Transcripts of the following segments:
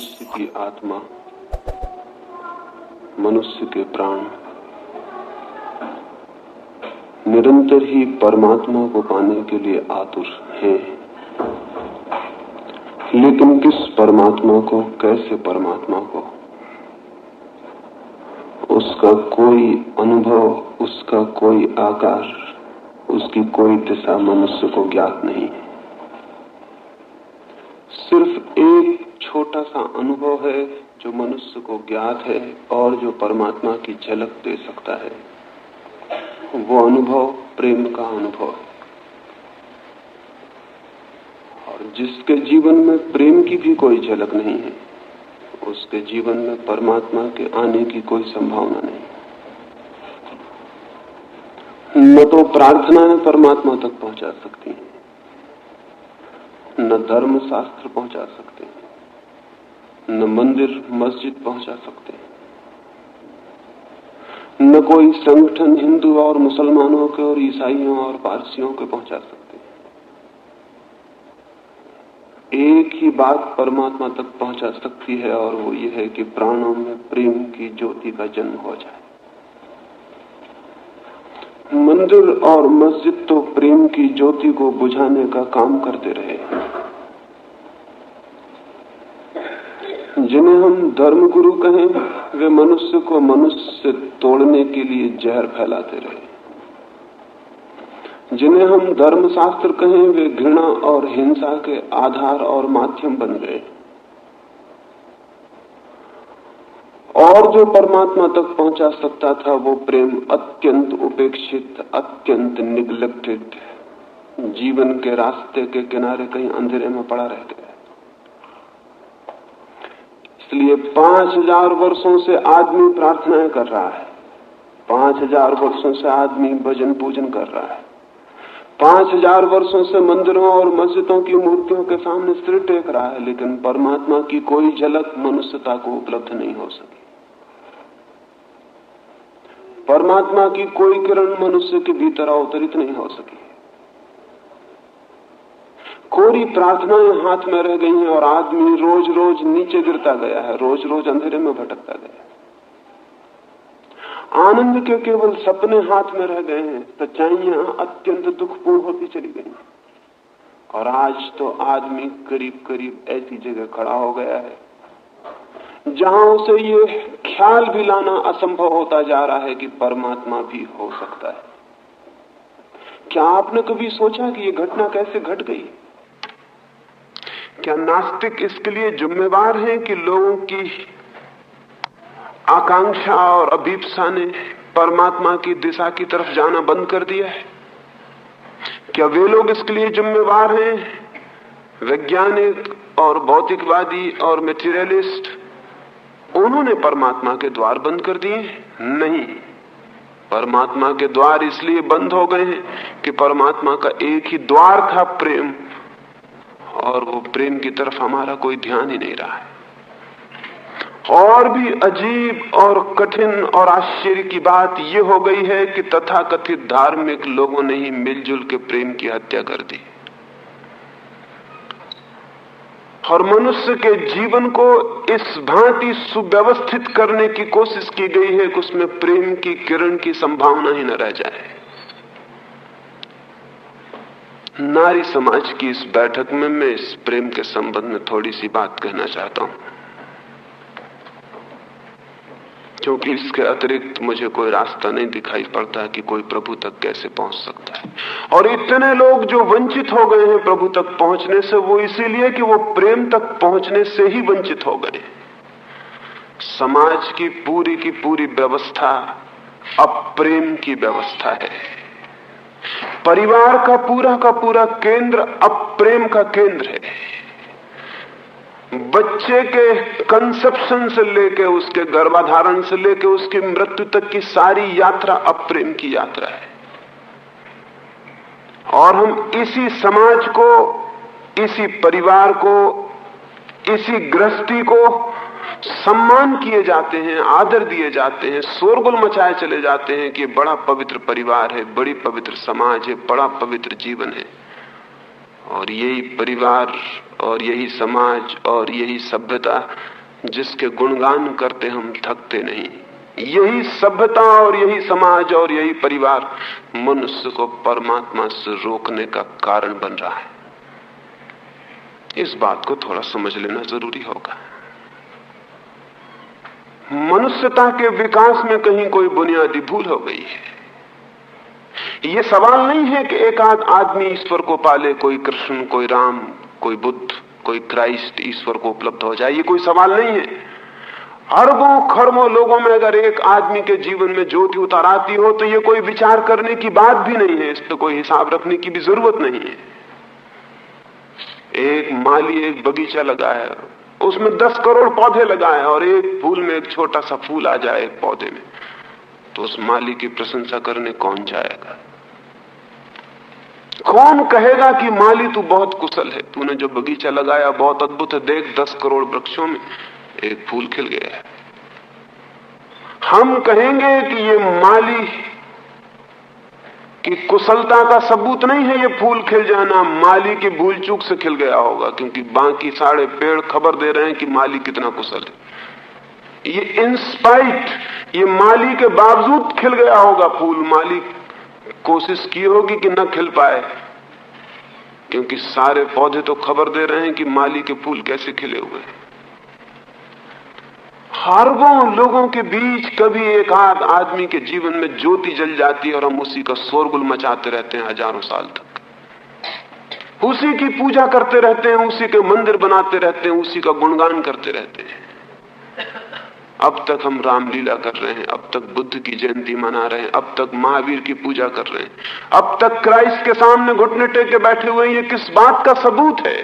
मनुष्य की आत्मा, मनुष्य के प्राण निरंतर ही परमात्मा को पाने के लिए आतुर हैं। लेकिन किस परमात्मा को, कैसे परमात्मा को, उसका कोई अनुभव, उसका कोई आकार, उसकी कोई दिशा मनुष्य को ज्ञात नहीं है। सिर्फ एक छोटा सा अनुभव है जो मनुष्य को ज्ञात है और जो परमात्मा की झलक दे सकता है। वो अनुभव प्रेम का अनुभव है। और जिसके जीवन में प्रेम की भी कोई झलक नहीं है, उसके जीवन में परमात्मा के आने की कोई संभावना नहीं। न तो प्रार्थनाएं परमात्मा तक पहुंचा सकती हैं, न धर्म शास्त्र पहुंचा सकते हैं, न मंदिर मस्जिद पहुंचा सकते हैं, न कोई संगठन हिंदू और मुसलमानों के और ईसाइयों और पारसियों के पहुंचा सकते हैं। एक ही बात परमात्मा तक पहुंचा सकती है और वो ये है कि प्राणों में प्रेम की ज्योति का जन्म हो जाए। मंदिर और मस्जिद तो प्रेम की ज्योति को बुझाने का काम करते रहे। जिन्हें हम धर्मगुरु कहें, वे मनुष्य को मनुष्य से तोड़ने के लिए जहर फैलाते रहे। जिन्हें हम धर्मशास्त्र कहें, वे घृणा और हिंसा के आधार और माध्यम बन गए। और जो परमात्मा तक पहुंचा सकता था, वो प्रेम अत्यंत उपेक्षित, अत्यंत निग्लेक्टेड, जीवन के रास्ते के किनारे कहीं अंधेरे में पड़ा रह गया। इसलिए 5000 वर्षों से आदमी प्रार्थनाएं कर रहा है, 5000 वर्षों से आदमी भजन पूजन कर रहा है, 5000 वर्षों से मंदिरों और मस्जिदों की मूर्तियों के सामने सिर टेक रहा है, लेकिन परमात्मा की कोई झलक मनुष्यता को उपलब्ध नहीं हो सकी। परमात्मा की कोई किरण मनुष्य के भीतर अवतरित नहीं हो सकी। कोरी प्रार्थनाएं हाथ में रह गई हैं और आदमी रोज रोज नीचे गिरता गया है, रोज रोज अंधेरे में भटकता गया। आनंद के केवल सपने हाथ में रह गए हैं, सच्चाइयां अत्यंत दुखपूर्ण होती चली गई। और आज तो आदमी करीब करीब ऐसी जगह खड़ा हो गया है जहां उसे ये ख्याल भी लाना असंभव होता जा रहा है कि परमात्मा भी हो सकता है। क्या आपने कभी सोचा कि ये घटना कैसे घट गई? क्या नास्तिक इसके लिए जिम्मेवार हैं कि लोगों की आकांक्षा और अभीप्सा ने परमात्मा की दिशा की तरफ जाना बंद कर दिया है? क्या वे लोग इसके लिए जिम्मेवार हैं, वैज्ञानिक और भौतिकवादी और मेटीरियलिस्ट? उन्होंने परमात्मा के द्वार बंद कर दिए? नहीं, परमात्मा के द्वार इसलिए बंद हो गए हैं कि परमात्मा का एक ही द्वार था, प्रेम, और वो प्रेम की तरफ हमारा कोई ध्यान ही नहीं रहा है। और भी अजीब और कठिन और आश्चर्य की बात यह हो गई है कि तथाकथित धार्मिक लोगों ने ही मिलजुल के प्रेम की हत्या कर दी और मनुष्य के जीवन को इस भांति सुव्यवस्थित करने की कोशिश की गई है कि उसमें प्रेम की किरण की संभावना ही न रह जाए। नारी समाज की इस बैठक में मैं इस प्रेम के संबंध में थोड़ी सी बात कहना चाहता हूं, क्योंकि इसके अतिरिक्त मुझे कोई रास्ता नहीं दिखाई पड़ता कि कोई प्रभु तक कैसे पहुंच सकता है। और इतने लोग जो वंचित हो गए हैं प्रभु तक पहुंचने से, वो इसीलिए कि वो प्रेम तक पहुंचने से ही वंचित हो गए। समाज की पूरी व्यवस्था अब प्रेम की व्यवस्था है। परिवार का पूरा केंद्र अब प्रेम का केंद्र है। बच्चे के कंसेप्शन से लेके, उसके गर्भाधारण से लेके उसकी मृत्यु तक की सारी यात्रा अब प्रेम की यात्रा है। और हम इसी समाज को, इसी परिवार को, इसी गृहस्थी को सम्मान किए जाते हैं, आदर दिए जाते हैं, शोरगुल मचाए चले जाते हैं कि बड़ा पवित्र परिवार है, बड़ी पवित्र समाज है, बड़ा पवित्र जीवन है। और यही परिवार और यही समाज और यही सभ्यता जिसके गुणगान करते हम थकते नहीं। यही सभ्यता और यही समाज और यही परिवार मनुष्य को परमात्मा से रोकने का कारण बन रहा है। इस बात को थोड़ा समझ लेना जरूरी होगा। मनुष्यता के विकास में कहीं कोई बुनियादी भूल हो गई है। यह सवाल नहीं है कि एक आध आदमी ईश्वर को पाले, कोई कृष्ण, कोई राम, कोई बुद्ध, कोई क्राइस्ट ईश्वर को उपलब्ध हो जाए। ये कोई सवाल नहीं है। अरबों खरबों लोगों में अगर एक आदमी के जीवन में ज्योति उतर आती हो तो ये कोई विचार करने की बात भी नहीं है, इस पर कोई हिसाब रखने की भी जरूरत नहीं है। एक माली एक बगीचा लगाए, उसमें 10 करोड़ पौधे लगाए और एक फूल में एक छोटा सा फूल आ जाए एक पौधे में, तो उस माली की प्रशंसा करने कौन जाएगा? कौन कहेगा कि माली तू बहुत कुशल है, तूने जो बगीचा लगाया बहुत अद्भुत है, देख 10 करोड़ वृक्षों में एक फूल खिल गया है। हम कहेंगे कि ये माली की कुशलता का सबूत नहीं है ये फूल खिल जाना, माली की भूल चूक से खिल गया होगा, क्योंकि बाकी सारे पेड़ खबर दे रहे हैं कि माली कितना कुशल है। ये इंस्पाइट, ये माली के बावजूद खिल गया होगा फूल। माली कोशिश की होगी कि न खिल पाए, क्योंकि सारे पौधे तो खबर दे रहे हैं कि माली के फूल कैसे खिले हुए हैं। अरबों लोगों के बीच कभी एक आध आदमी के जीवन में ज्योति जल जाती है और हम उसी का शोरगुल मचाते रहते हैं हजारों साल तक, उसी की पूजा करते रहते हैं, उसी के मंदिर बनाते रहते हैं, उसी का गुणगान करते रहते हैं। अब तक हम रामलीला कर रहे हैं, अब तक बुद्ध की जयंती मना रहे हैं, अब तक महावीर की पूजा कर रहे हैं, अब तक क्राइस्ट के सामने घुटने टेक के बैठे हुए हैं। ये किस बात का सबूत है?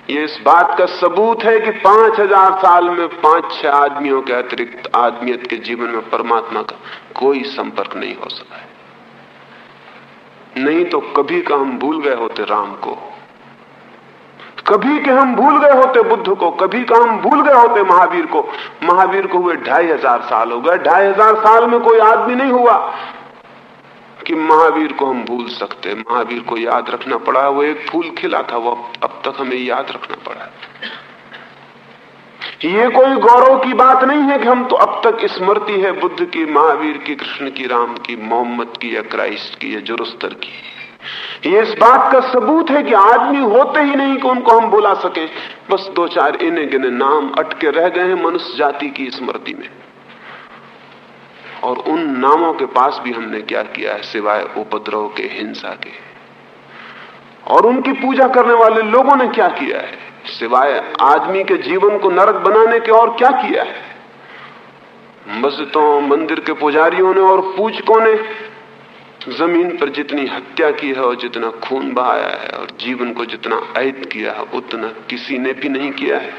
ये इस बात का सबूत है कि 5000 साल में 5-6 आदमियों के अतिरिक्त आदमियत के जीवन में परमात्मा का कोई संपर्क नहीं हो सका है। नहीं तो कभी का हम भूल गए होते राम को, कभी के हम भूल गए होते बुद्ध को, कभी का हम भूल गए होते महावीर को। महावीर को हुए 2500 साल हो गए। 2500 साल में कोई आदमी नहीं हुआ कि महावीर को हम भूल सकते। महावीर को याद रखना पड़ा, वो एक फूल खिला था, वो अब तक हमें याद रखना पड़ा। ये कोई गौरव की बात नहीं है कि हम तो अब तक स्मृति है बुद्ध की, महावीर की, कृष्ण की, राम की, मोहम्मद की या क्राइस्ट की या जुरुस्तर की। ये इस बात का सबूत है कि आदमी होते ही नहीं कि उनको हम बुला सके। बस 2-4 इने गिने नाम अटके रह गए हैं मनुष्य जाति की स्मृति में, और उन नामों के पास भी हमने क्या किया है सिवाय उपद्रव के, हिंसा के। और उनकी पूजा करने वाले लोगों ने क्या किया है सिवाय आदमी के जीवन को नरक बनाने के, और क्या किया है? मस्जिदों मंदिर के पुजारियों ने और पूजकों ने जमीन पर जितनी हत्या की है और जितना खून बहाया है और जीवन को जितना ऐद किया है उतना किसी ने भी नहीं किया है।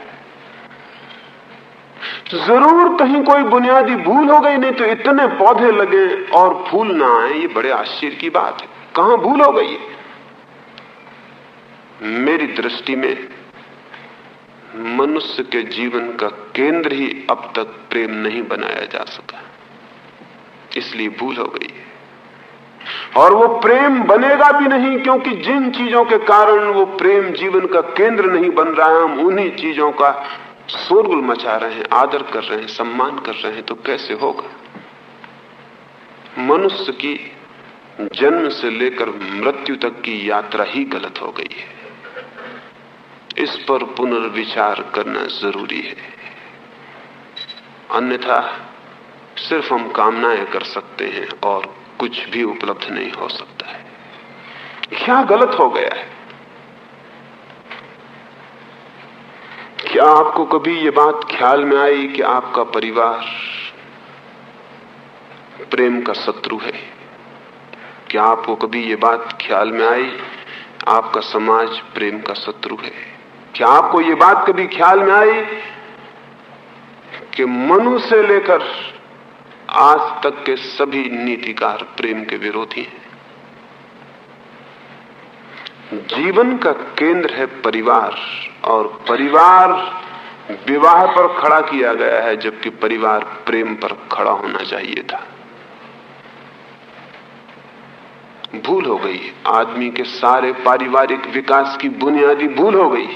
जरूर कहीं कोई बुनियादी भूल हो गई, नहीं तो इतने पौधे लगे और फूल ना आए, ये बड़े आश्चर्य की बात है। कहां भूल हो गई? मेरी दृष्टि में मनुष्य के जीवन का केंद्र ही अब तक प्रेम नहीं बनाया जा सका, इसलिए भूल हो गई है। और वो प्रेम बनेगा भी नहीं, क्योंकि जिन चीजों के कारण वो प्रेम जीवन का केंद्र नहीं बन रहा है, हम उन्हीं चीजों का शोरगुल मचा रहे हैं, आदर कर रहे हैं, सम्मान कर रहे हैं, तो कैसे होगा? मनुष्य की जन्म से लेकर मृत्यु तक की यात्रा ही गलत हो गई है। इस पर पुनर्विचार करना जरूरी है, अन्यथा सिर्फ हम कामनाएं कर सकते हैं और कुछ भी उपलब्ध नहीं हो सकता है। क्या गलत हो गया है? क्या आपको कभी ये बात ख्याल में आई कि आपका परिवार प्रेम का शत्रु है? क्या आपको कभी ये बात ख्याल में आई आपका समाज प्रेम का शत्रु है? क्या आपको ये बात कभी ख्याल में आई कि मनु से लेकर आज तक के सभी नीतिकार प्रेम के विरोधी हैं? जीवन का केंद्र है परिवार, और परिवार विवाह पर खड़ा किया गया है, जबकि परिवार प्रेम पर खड़ा होना चाहिए था। भूल हो गई, आदमी के सारे पारिवारिक विकास की बुनियादी भूल हो गई।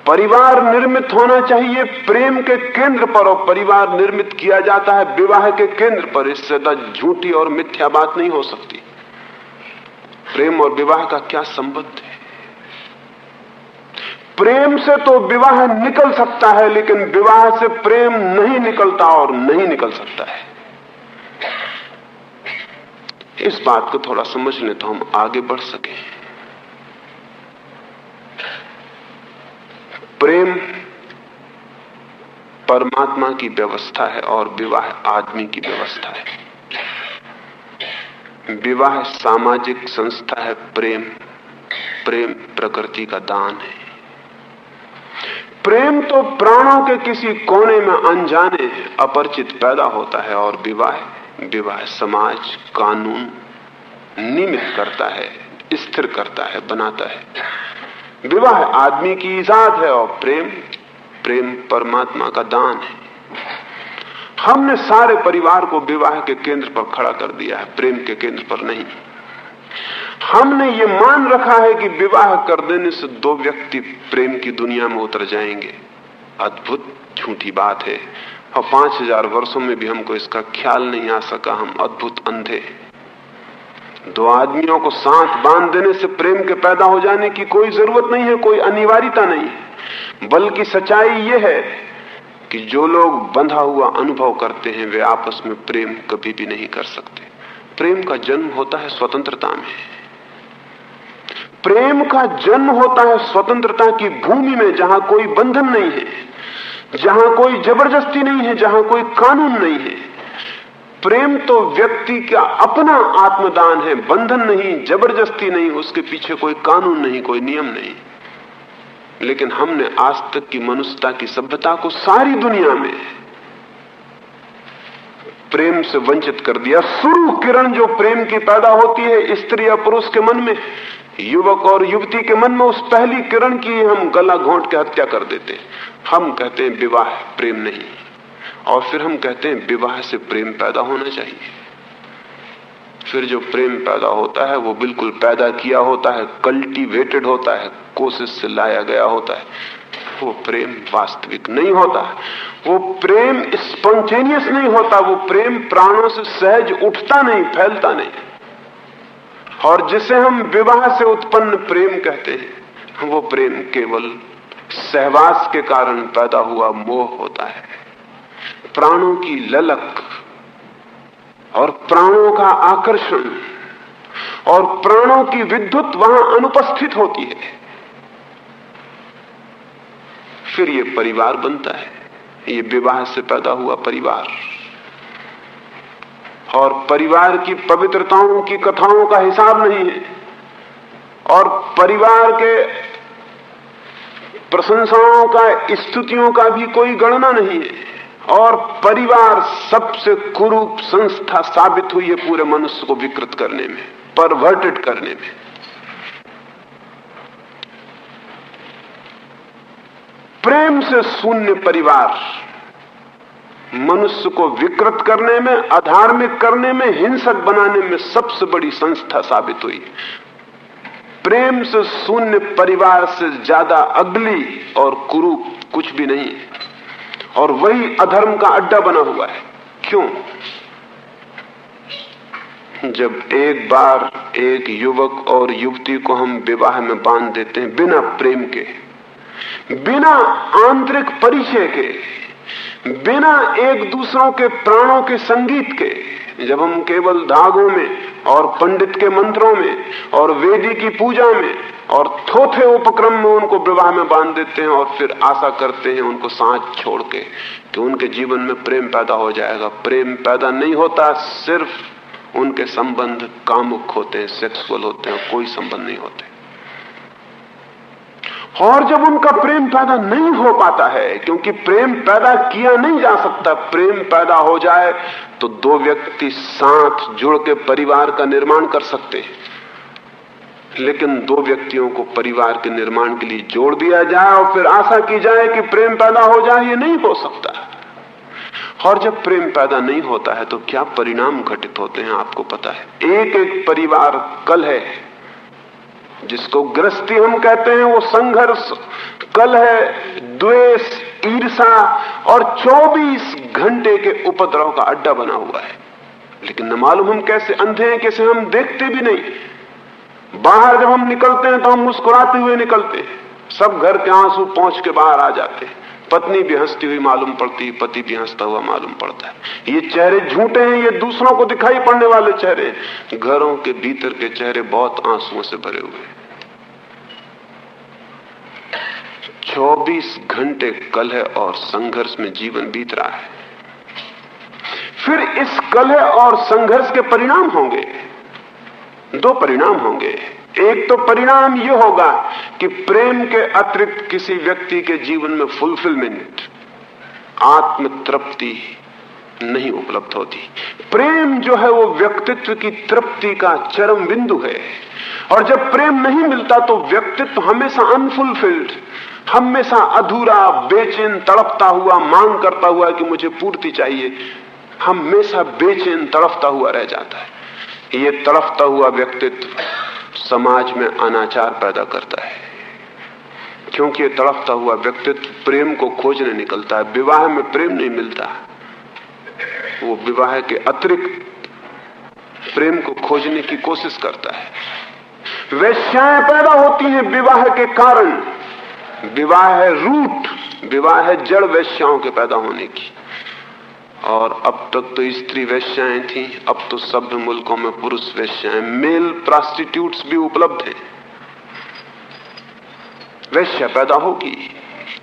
परिवार निर्मित होना चाहिए प्रेम के केंद्र पर, और परिवार निर्मित किया जाता है विवाह के केंद्र पर। इससे तो झूठी और मिथ्या बात नहीं हो सकती। प्रेम और विवाह का क्या संबंध है? प्रेम से तो विवाह निकल सकता है, लेकिन विवाह से प्रेम नहीं निकलता और नहीं निकल सकता है। इस बात को थोड़ा समझ लें तो हम आगे बढ़ सकें। प्रेम परमात्मा की व्यवस्था है और विवाह आदमी की व्यवस्था है। विवाह सामाजिक संस्था है, प्रेम प्रकृति का दान है। प्रेम तो प्राणों के किसी कोने में अनजाने अपरिचित पैदा होता है, और विवाह समाज कानून नियमित करता है, स्थिर करता है, बनाता है। विवाह आदमी की इजाद है और प्रेम परमात्मा का दान है। हमने सारे परिवार को विवाह के केंद्र पर खड़ा कर दिया है, प्रेम के केंद्र पर नहीं। हमने ये मान रखा है कि विवाह कर देने से दो व्यक्ति प्रेम की दुनिया में उतर जाएंगे। अद्भुत झूठी बात है, और 5000 वर्षों में भी हमको इसका ख्याल नहीं आ सका। हम अद्भुत अंधे। दो आदमियों को साथ बांध देने से प्रेम के पैदा हो जाने की कोई जरूरत नहीं है, कोई अनिवार्यता नहीं है। बल्कि सच्चाई यह है कि जो लोग बंधा हुआ अनुभव करते हैं वे आपस में प्रेम कभी भी नहीं कर सकते। प्रेम का जन्म होता है स्वतंत्रता में। प्रेम का जन्म होता है स्वतंत्रता की भूमि में, जहां कोई बंधन नहीं है, जहां कोई जबरदस्ती नहीं है, जहां कोई कानून नहीं है। प्रेम तो व्यक्ति का अपना आत्मदान है, बंधन नहीं, जबरदस्ती नहीं, उसके पीछे कोई कानून नहीं, कोई नियम नहीं। लेकिन हमने आज तक की मनुष्यता की सभ्यता को सारी दुनिया में प्रेम से वंचित कर दिया। शुरू किरण जो प्रेम की पैदा होती है स्त्री या पुरुष के मन में, युवक और युवती के मन में, उस पहली किरण की हम गला घोंट के हत्या कर देते। हम कहते हैं विवाह प्रेम नहीं, और फिर हम कहते हैं विवाह से प्रेम पैदा होना चाहिए। फिर जो प्रेम पैदा होता है वो बिल्कुल पैदा किया होता है, कल्टीवेटेड होता है, कोशिश से लाया गया होता है। वो प्रेम वास्तविक नहीं होता, वो प्रेम स्पॉन्टेनियस नहीं होता, वो प्रेम प्राणों से सहज उठता नहीं, फैलता नहीं। और जिसे हम विवाह से उत्पन्न प्रेम कहते हैं, वो प्रेम केवल सहवास के कारण पैदा हुआ मोह होता है। प्राणों की ललक और प्राणों का आकर्षण और प्राणों की विद्युत वहां अनुपस्थित होती है। फिर ये परिवार बनता है, ये विवाह से पैदा हुआ परिवार। और परिवार की पवित्रताओं की कथाओं का हिसाब नहीं है, और परिवार के प्रशंसाओं का, स्तुतियों का भी कोई गणना नहीं है। और परिवार सबसे कुरूप संस्था साबित हुई है पूरे मनुष्य को विकृत करने में, परवर्टेड करने में। प्रेम से शून्य परिवार मनुष्य को विकृत करने में, अधार्मिक करने में, हिंसक बनाने में सबसे बड़ी संस्था साबित हुई। प्रेम से शून्य परिवार से ज्यादा अगली और कुरूप कुछ भी नहीं है, और वही अधर्म का अड्डा बना हुआ है। क्यों? जब एक बार एक युवक और युवती को हम विवाह में बांध देते हैं बिना प्रेम के, बिना आंतरिक परिचय के, बिना एक दूसरों के प्राणों के संगीत के, जब हम केवल धागों में और पंडित के मंत्रों में और वेदी की पूजा में और थोथे उपक्रम में उनको विवाह में बांध देते हैं, और फिर आशा करते हैं उनको सांस छोड़ के कि उनके जीवन में प्रेम पैदा हो जाएगा। प्रेम पैदा नहीं होता, सिर्फ उनके संबंध कामुक होते हैं, सेक्सुअल होते हैं, कोई संबंध नहीं होते। और जब उनका प्रेम पैदा नहीं हो पाता है, क्योंकि प्रेम पैदा किया नहीं जा सकता, प्रेम पैदा हो जाए तो दो व्यक्ति साथ जुड़ के परिवार का निर्माण कर सकते हैं। लेकिन दो व्यक्तियों को परिवार के निर्माण के लिए जोड़ दिया जाए और फिर आशा की जाए कि प्रेम पैदा हो जाए, ये नहीं हो सकता। और जब प्रेम पैदा नहीं होता है तो क्या परिणाम घटित होते हैं आपको पता है। एक एक परिवार कल है, जिसको गृहस्थी हम कहते हैं, वो संघर्ष, कलह, द्वेष, ईर्षा और 24 घंटे के उपद्रव का अड्डा बना हुआ है। लेकिन न मालूम हम कैसे अंधे हैं, कैसे हम देखते भी नहीं। बाहर जब हम निकलते हैं तो हम मुस्कुराते हुए निकलते हैं, सब घर के आंसू पहुंच के बाहर आ जाते हैं। पत्नी भी हंसती हुई मालूम पड़ती, पति भी हंसता हुआ मालूम पड़ता है। ये चेहरे झूठे हैं, ये दूसरों को दिखाई पड़ने वाले चेहरे। घरों के भीतर के चेहरे बहुत आंसुओं से भरे हुए हैं। 24 घंटे कलह और संघर्ष में जीवन बीत रहा है। फिर इस कलह और संघर्ष के परिणाम होंगे, 2 परिणाम होंगे। एक तो परिणाम यह होगा कि प्रेम के अतिरिक्त किसी व्यक्ति के जीवन में फुलफिलमेंट, आत्म तृप्ति नहीं उपलब्ध होती। प्रेम जो है वो व्यक्तित्व की तृप्ति का चरम बिंदु है, और जब प्रेम नहीं मिलता तो व्यक्तित्व हमेशा अनफुलफिल्ड, हमेशा अधूरा, बेचैन, तड़पता हुआ, मांग करता हुआ कि मुझे पूर्ति चाहिए, हमेशा बेचैन तड़पता हुआ रह जाता है। ये तड़पता हुआ व्यक्तित्व समाज में अनाचार पैदा करता है, क्योंकि ये तड़पता हुआ व्यक्तित्व प्रेम को खोजने निकलता है। विवाह में प्रेम नहीं मिलता, वो विवाह के अतिरिक्त प्रेम को खोजने की कोशिश करता है। वेश्याएं पैदा होती हैं विवाह के कारण। विवाह है रूट, विवाह है जड़ वेश्याओं के पैदा होने की। और अब तक तो स्त्री वेश्याएं थी, अब तो सभ्य मुल्कों में पुरुष वेश्याएं, मेल प्रोस्टिट्यूट्स भी उपलब्ध हैं। वेश्या पैदा होगी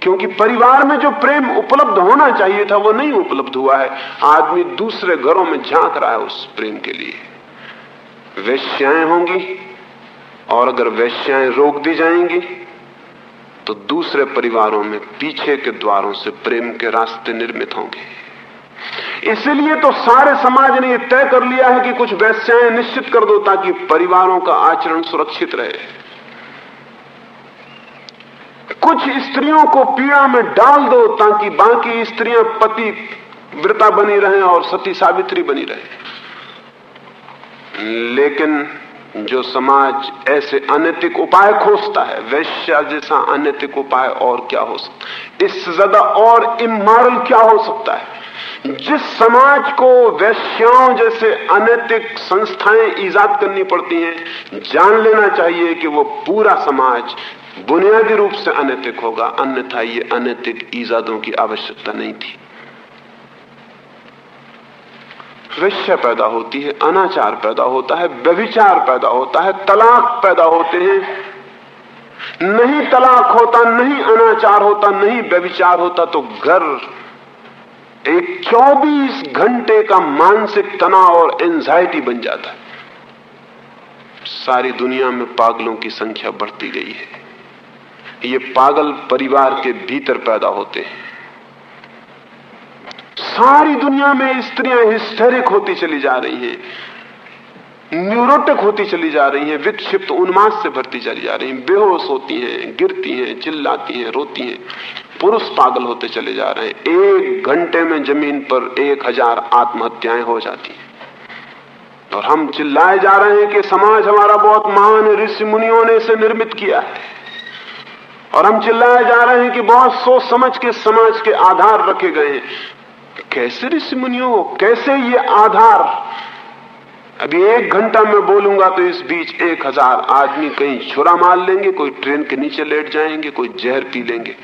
क्योंकि परिवार में जो प्रेम उपलब्ध होना चाहिए था वो नहीं उपलब्ध हुआ है। आदमी दूसरे घरों में झांक रहा है उस प्रेम के लिए। वेश्याएं होंगी, और अगर वेश्याएं रोक दी जाएंगी तो दूसरे परिवारों में पीछे के द्वारों से प्रेम के रास्ते निर्मित होंगे। इसलिए तो सारे समाज ने यह तय कर लिया है कि कुछ वेश्याएं निश्चित कर दो ताकि परिवारों का आचरण सुरक्षित रहे। कुछ स्त्रियों को पीड़ा में डाल दो ताकि बाकी स्त्रियां पति व्रता बनी रहें और सती सावित्री बनी रहें। लेकिन जो समाज ऐसे अनैतिक उपाय खोजता है, वेश्या जैसा अनैतिक उपाय और क्या हो सकता, इससे ज्यादा और इमोरल क्या हो सकता है। जिस समाज को वेश्याओं जैसे अनैतिक संस्थाएं ईजाद करनी पड़ती हैं, जान लेना चाहिए कि वो पूरा समाज बुनियादी रूप से अनैतिक होगा, अन्यथा ये अनैतिक ईजादों की आवश्यकता नहीं थी। वेश्या पैदा होती है, अनाचार पैदा होता है, व्यभिचार पैदा होता है, तलाक पैदा होते हैं। नहीं तलाक होता, नहीं अनाचार होता, नहीं व्यभिचार होता तो घर एक 24 घंटे का मानसिक तनाव और एंजाइटी बन जाता है। सारी दुनिया में पागलों की संख्या बढ़ती गई है। ये पागल परिवार के भीतर पैदा होते हैं। सारी दुनिया में स्त्रियां हिस्टेरिक होती चली जा रही हैं, न्यूरोटिक होती चली जा रही हैं, विक्षिप्त उन्माद से भरती चली जा रही हैं, बेहोश होती हैं, गिरती हैं, चिल्लाती हैं, रोती हैं। पुरुष पागल होते चले जा रहे हैं। 1 घंटे में जमीन पर 1000 आत्महत्याएं हो जाती हैं, और हम चिल्लाए जा रहे हैं कि समाज हमारा बहुत महान है, ऋषि मुनियों ने इसे निर्मित किया है। और हम चिल्लाए जा रहे हैं कि बहुत सोच समझ के समाज के आधार रखे गए हैं। कैसे ऋषि मुनियों, कैसे ये आधार? अभी 1 घंटा में बोलूंगा तो इस बीच 1000 आदमी कहीं छुरा मार लेंगे, कोई ट्रेन के नीचे लेट जाएंगे, कोई जहर पी लेंगे।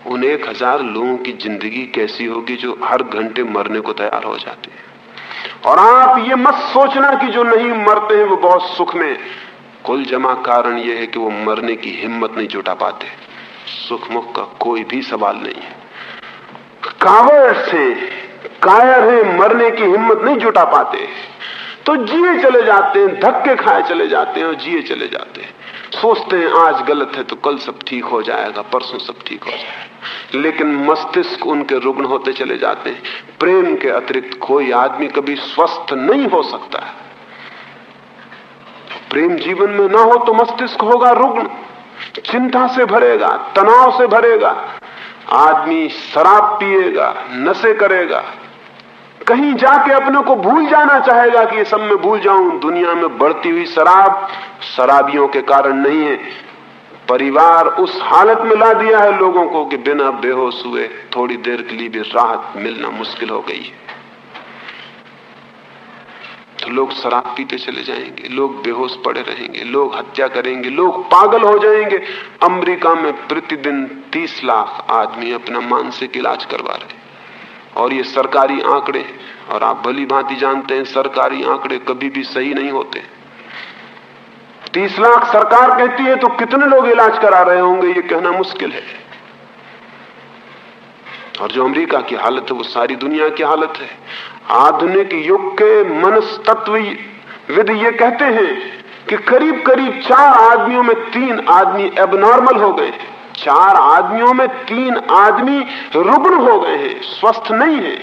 उन 1000 लोगों की जिंदगी कैसी होगी जो हर घंटे मरने को तैयार हो जाते हैं। और आप ये मत सोचना कि जो नहीं मरते हैं वो बहुत सुख में। कुल जमा कारण यह है कि वो मरने की हिम्मत नहीं जुटा पाते। सुख मुख का कोई भी सवाल नहीं है। कावर्ड्स हैं, कायर हैं, मरने की हिम्मत नहीं जुटा पाते तो जिए चले जाते हैं, धक्के खाए चले जाते हैं और जिए चले जाते हैं। सोचते हैं आज गलत है तो कल सब ठीक हो जाएगा, परसों सब ठीक हो जाएगा। लेकिन मस्तिष्क उनके रुग्ण होते चले जाते हैं। प्रेम के अतिरिक्त कोई आदमी कभी स्वस्थ नहीं हो सकता है। प्रेम जीवन में ना हो तो मस्तिष्क होगा रुग्ण, चिंता से भरेगा, तनाव से भरेगा। आदमी शराब पिएगा, नशे करेगा, कहीं जाके अपने को भूल जाना चाहेगा कि ये सब मैं भूल जाऊं। दुनिया में बढ़ती हुई शराब शराबियों के कारण नहीं है, परिवार उस हालत में ला दिया है लोगों को कि बिना बेहोश हुए थोड़ी देर के लिए भी राहत मिलना मुश्किल हो गई है। तो लोग शराब पीते चले जाएंगे, लोग बेहोश पड़े रहेंगे, लोग हत्या करेंगे, लोग पागल हो जाएंगे। अमेरिका में प्रतिदिन 30 लाख आदमी अपना मानसिक इलाज करवा रहे हैं, और ये सरकारी आंकड़े हैं। और आप भली भांति जानते हैं सरकारी आंकड़े कभी भी सही नहीं होते। 30 लाख सरकार कहती है तो कितने लोग इलाज करा रहे होंगे ये कहना मुश्किल है। और जो अमेरिका की हालत है वो सारी दुनिया की हालत है। आधुनिक युग के मनस्तत्वविद ये कहते हैं कि करीब करीब 4 आदमियों में 3 आदमी एबनॉर्मल हो गए हैं। 4 आदमियों में 3 आदमी रुग्ण हो गए हैं, स्वस्थ नहीं है।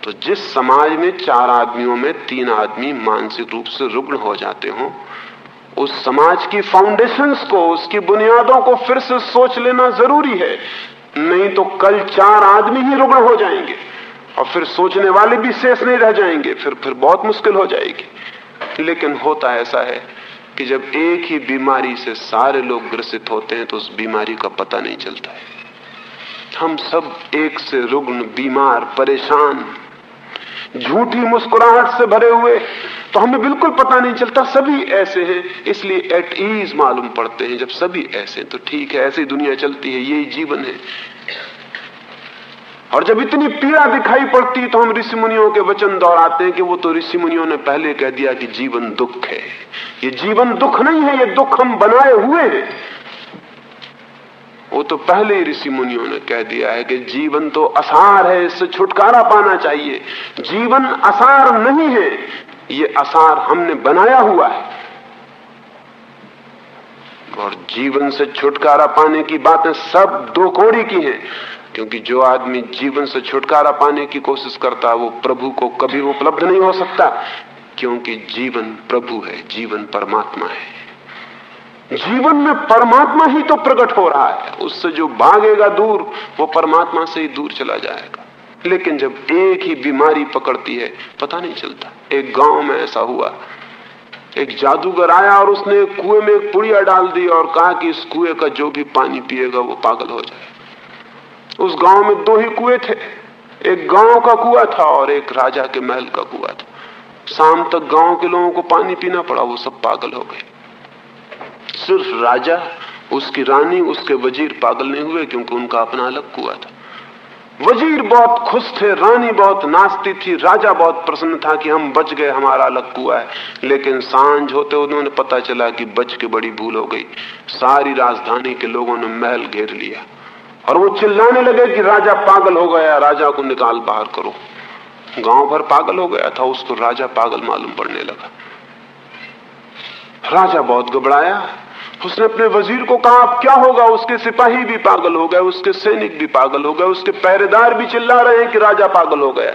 तो जिस समाज में 4 आदमियों में 3 आदमी मानसिक रूप से रुग्ण हो जाते हो, उस समाज की फाउंडेशंस को, उसकी बुनियादों को फिर से सोच लेना जरूरी है। नहीं तो कल 4 आदमी ही रुग्ण हो जाएंगे और फिर सोचने वाले भी शेष नहीं रह जाएंगे, फिर बहुत मुश्किल हो जाएगी। लेकिन होता ऐसा है कि जब एक ही बीमारी से सारे लोग ग्रसित होते हैं तो उस बीमारी का पता नहीं चलता है। हम सब एक से रुग्ण, बीमार, परेशान, झूठी मुस्कुराहट से भरे हुए, तो हमें बिल्कुल पता नहीं चलता। सभी ऐसे हैं, इसलिए एट ईज मालूम पड़ते हैं। जब सभी ऐसे तो ठीक है, ऐसी दुनिया चलती है, यही जीवन है। और जब इतनी पीड़ा दिखाई पड़ती तो हम ऋषि मुनियों के वचन दोहराते हैं कि वो तो ऋषि मुनियों ने पहले कह दिया कि जीवन दुख है। ये जीवन दुख नहीं है, ये दुख हम बनाए हुए हैं। वो तो पहले ही ऋषि मुनियों ने कह दिया है कि जीवन तो असार है, इससे छुटकारा पाना चाहिए। जीवन असार नहीं है, ये असार हमने बनाया हुआ है। और जीवन से छुटकारा पाने की बातें सब 2 कौड़ी की हैं, क्योंकि जो आदमी जीवन से छुटकारा पाने की कोशिश करता है वो प्रभु को कभी उपलब्ध नहीं हो सकता, क्योंकि जीवन प्रभु है, जीवन परमात्मा है। जीवन में परमात्मा ही तो प्रकट हो रहा है। उससे जो भागेगा दूर वो परमात्मा से ही दूर चला जाएगा। लेकिन जब एक ही बीमारी पकड़ती है पता नहीं चलता। एक गांव में ऐसा हुआ, एक जादूगर आया और उसने कुएं में एक पुड़िया डाल दी और कहा कि इस कुएं का जो भी पानी पिएगा वो पागल हो जाए। उस गांव में 2 ही कुएं थे, एक गांव का कुआं था और एक राजा के महल का कुआं था। शाम तक गांव के लोगों को पानी पीना पड़ा, वो सब पागल हो गए। सिर्फ राजा, उसकी रानी, उसके वजीर पागल नहीं हुए, क्योंकि उनका अपना अलग कुआं था। वजीर बहुत खुश थे, रानी बहुत नाचती थी, राजा बहुत प्रसन्न था कि हम बच गए, हमारा अलग कुआं है। लेकिन सांझ होते उन्होंने पता चला कि बच के बड़ी भूल हो गई। सारी राजधानी के लोगों ने महल घेर लिया और वो चिल्लाने लगे कि राजा पागल हो गया, राजा को निकाल बाहर करो। गांव भर पागल हो गया था, उसको राजा पागल मालूम पड़ने लगा। राजा बहुत घबराया। उसने अपने वजीर को कहा अब क्या होगा। उसके सिपाही भी पागल हो गए, उसके सैनिक भी पागल हो गए, उसके पहरेदार भी चिल्ला रहे हैं कि राजा पागल हो गया,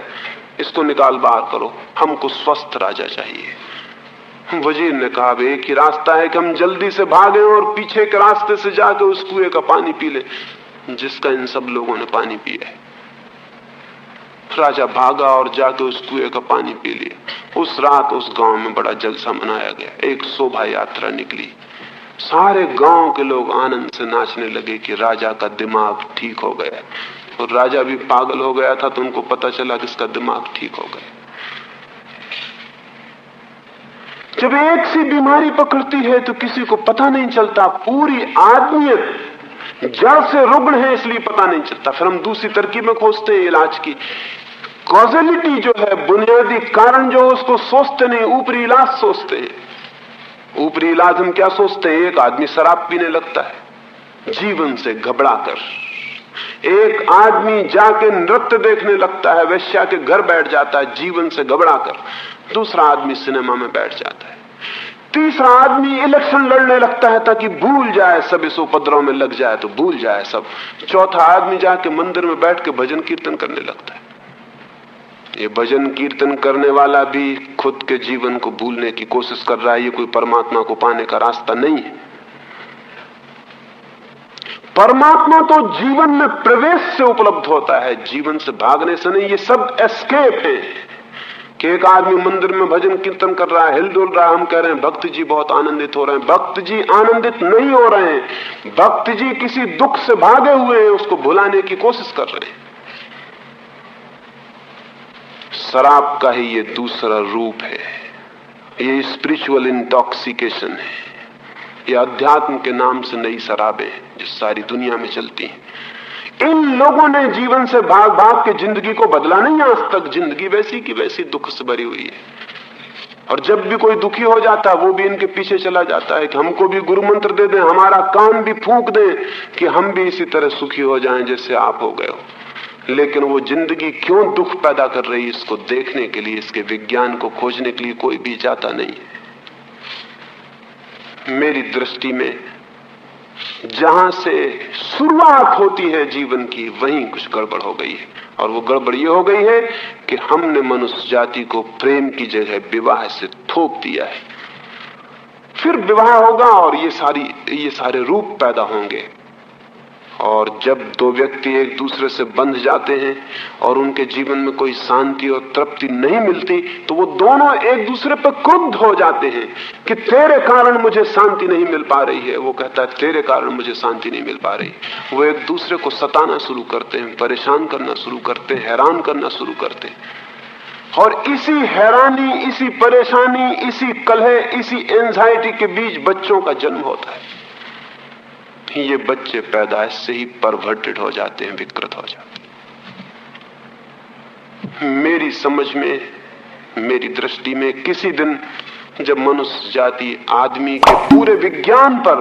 इसको निकाल बाहर करो, हमको स्वस्थ राजा चाहिए। वजीर ने कहा अब एक ही रास्ता है कि हम जल्दी से भागें और पीछे के रास्ते से जाकर उस कुएं का पानी पी ले जिसका इन सब लोगों ने पानी पिया है। राजा भागा और जाके उस कुएं का पानी पी लिया। उस रात उस गांव में बड़ा जलसा मनाया गया, एक शोभा यात्रा निकली। सारे गांव के लोग आनंद से नाचने लगे कि राजा का दिमाग ठीक हो गया। और राजा भी पागल हो गया था, तो उनको पता चला कि इसका दिमाग ठीक हो गया। जब एक सी बीमारी पकड़ती है तो किसी को पता नहीं चलता, पूरी आदमियत जड़ से रुग्ण है इसलिए पता नहीं चलता। फिर हम दूसरी तरकीबें खोजते हैं इलाज की। कॉजेलिटी जो है, बुनियादी कारण जो उसको सोचते नहीं, ऊपरी इलाज सोचते हैं। ऊपरी इलाज हम क्या सोचते हैं? एक आदमी शराब पीने लगता है जीवन से घबराकर, एक आदमी जाके नृत्य देखने लगता है, वेश्या के घर बैठ जाता है जीवन से घबराकर, दूसरा आदमी सिनेमा में बैठ जाता है, तीसरा आदमी इलेक्शन लड़ने लगता है ताकि भूल जाए सब, इस उपद्रव में लग जाए तो भूल जाए सब, चौथा आदमी जाके मंदिर में बैठ के भजन कीर्तन करने लगता है। ये भजन कीर्तन करने वाला भी खुद के जीवन को भूलने की कोशिश कर रहा है। ये कोई परमात्मा को पाने का रास्ता नहीं है। परमात्मा तो जीवन में प्रवेश से उपलब्ध होता है, जीवन से भागने से नहीं। ये सब एस्केप है कि एक आदमी मंदिर में भजन कीर्तन कर रहा है, हिलडुल रहा है, हम कह रहे हैं भक्त जी बहुत आनंदित हो रहे हैं। भक्त जी आनंदित नहीं हो रहे हैं, भक्त जी किसी दुख से भागे हुए हैं, उसको भुलाने की कोशिश कर रहे हैं। शराब का ही ये दूसरा रूप है, ये स्पिरिचुअल इंटॉक्सिकेशन है। ये अध्यात्म के नाम से नई शराबें जो सारी दुनिया में चलती हैं। इन लोगों ने जीवन से भाग भाग के जिंदगी को बदला नहीं आज तक। जिंदगी वैसी की वैसी दुख से भरी हुई है, और जब भी कोई दुखी हो जाता है वो भी इनके पीछे चला जाता है कि हमको भी गुरु मंत्र दे दें, हमारा कान भी फूंक दें कि हम भी इसी तरह सुखी हो जाएं जैसे आप हो गए हो। लेकिन वो जिंदगी क्यों दुख पैदा कर रही है, इसको देखने के लिए, इसके विज्ञान को खोजने के लिए कोई भी जाता नहीं है। मेरी दृष्टि में जहां से शुरुआत होती है जीवन की, वहीं कुछ गड़बड़ हो गई है। और वो गड़बड़ ये हो गई है कि हमने मनुष्य जाति को प्रेम की जगह विवाह से थोप दिया है। फिर विवाह होगा और ये सारे रूप पैदा होंगे। और जब दो व्यक्ति एक दूसरे से बंध जाते हैं और उनके जीवन में कोई शांति और तृप्ति नहीं मिलती, तो वो दोनों एक दूसरे पर क्रुद्ध हो जाते हैं कि तेरे कारण मुझे शांति नहीं मिल पा रही है। वो कहता है तेरे कारण मुझे शांति नहीं मिल पा रही। वो एक दूसरे को सताना शुरू करते हैं, परेशान करना शुरू करते हैं, हैरान करना शुरू करते हैं। और इसी हैरानी, इसी परेशानी, इसी कलह, इसी एंजाइटी के बीच बच्चों का जन्म होता है। ये बच्चे पैदाइश से ही परवर्टेड हो जाते हैं, विकृत हो जाते हैं। मेरी समझ में, मेरी दृष्टि में, किसी दिन जब मनुष्य जाति आदमी के पूरे विज्ञान पर,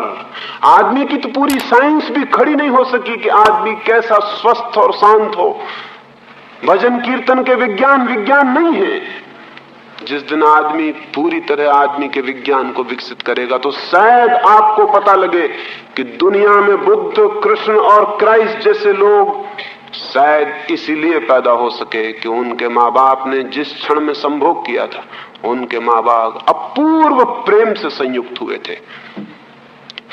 आदमी की तो पूरी साइंस भी खड़ी नहीं हो सकी कि आदमी कैसा स्वस्थ और शांत हो, भजन कीर्तन के विज्ञान नहीं है। जिस दिन आदमी पूरी तरह आदमी के विज्ञान को विकसित करेगा, तो शायद आपको पता लगे कि दुनिया में बुद्ध, कृष्ण और क्राइस्ट जैसे लोग शायद इसीलिए पैदा हो सके कि उनके माँ बाप ने जिस क्षण में संभोग किया था, उनके माँ बाप अपूर्व प्रेम से संयुक्त हुए थे।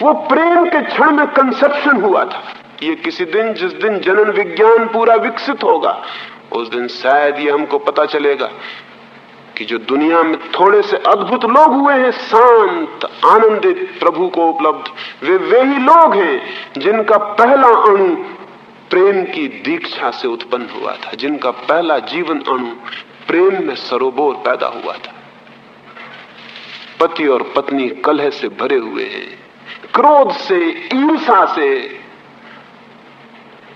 वो प्रेम के क्षण में कंसेप्शन हुआ था। ये किसी दिन, जिस दिन जनन विज्ञान पूरा विकसित होगा, उस दिन शायद ये हमको पता चलेगा कि जो दुनिया में थोड़े से अद्भुत लोग हुए हैं, शांत, आनंदित, प्रभु को उपलब्ध, वे ही लोग हैं जिनका पहला अणु प्रेम की दीक्षा से उत्पन्न हुआ था, जिनका पहला जीवन अणु प्रेम में सरोबोर पैदा हुआ था। पति और पत्नी कलह से भरे हुए हैं, क्रोध से, ईर्ष्या से,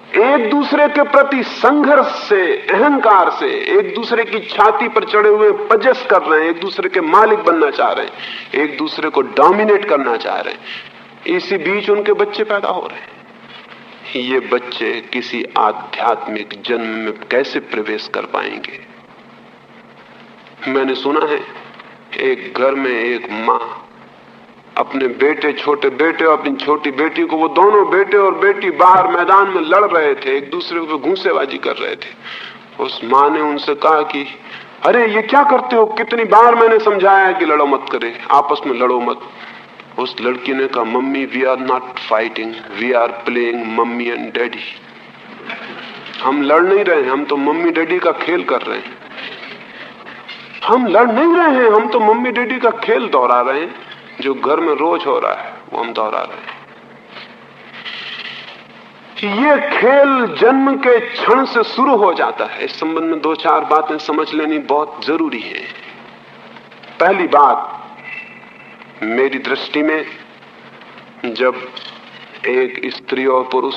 एक दूसरे के प्रति संघर्ष से, अहंकार से, एक दूसरे की छाती पर चढ़े हुए पजस कर रहे हैं, एक दूसरे के मालिक बनना चाह रहे हैं, एक दूसरे को डोमिनेट करना चाह रहे हैं। इसी बीच उनके बच्चे पैदा हो रहे हैं। ये बच्चे किसी आध्यात्मिक जन्म में कैसे प्रवेश कर पाएंगे? मैंने सुना है एक घर में एक माँ अपने बेटे, छोटे बेटे और अपनी छोटी बेटी को, वो दोनों बेटे और बेटी बाहर मैदान में लड़ रहे थे, एक दूसरे को घूंसेबाजी कर रहे थे। उस माँ ने उनसे कहा कि अरे ये क्या करते हो, कितनी बार मैंने समझाया है कि लड़ो मत करे, आपस में लड़ो मत। उस लड़की ने कहा mummy we are not fighting, we are playing mummy and daddy. हम लड़ नहीं रहे हैं, हम तो मम्मी डैडी का खेल कर रहे हैं। हम लड़ नहीं रहे हैं, हम तो मम्मी डैडी का खेल दोहरा रहे हैं। जो घर में रोज हो रहा है वो हम दोहरा रहे हैं। ये खेल जन्म के क्षण से शुरू हो जाता है। इस संबंध में 2-4 बातें समझ लेनी बहुत जरूरी है। पहली बात, मेरी दृष्टि में जब एक स्त्री और पुरुष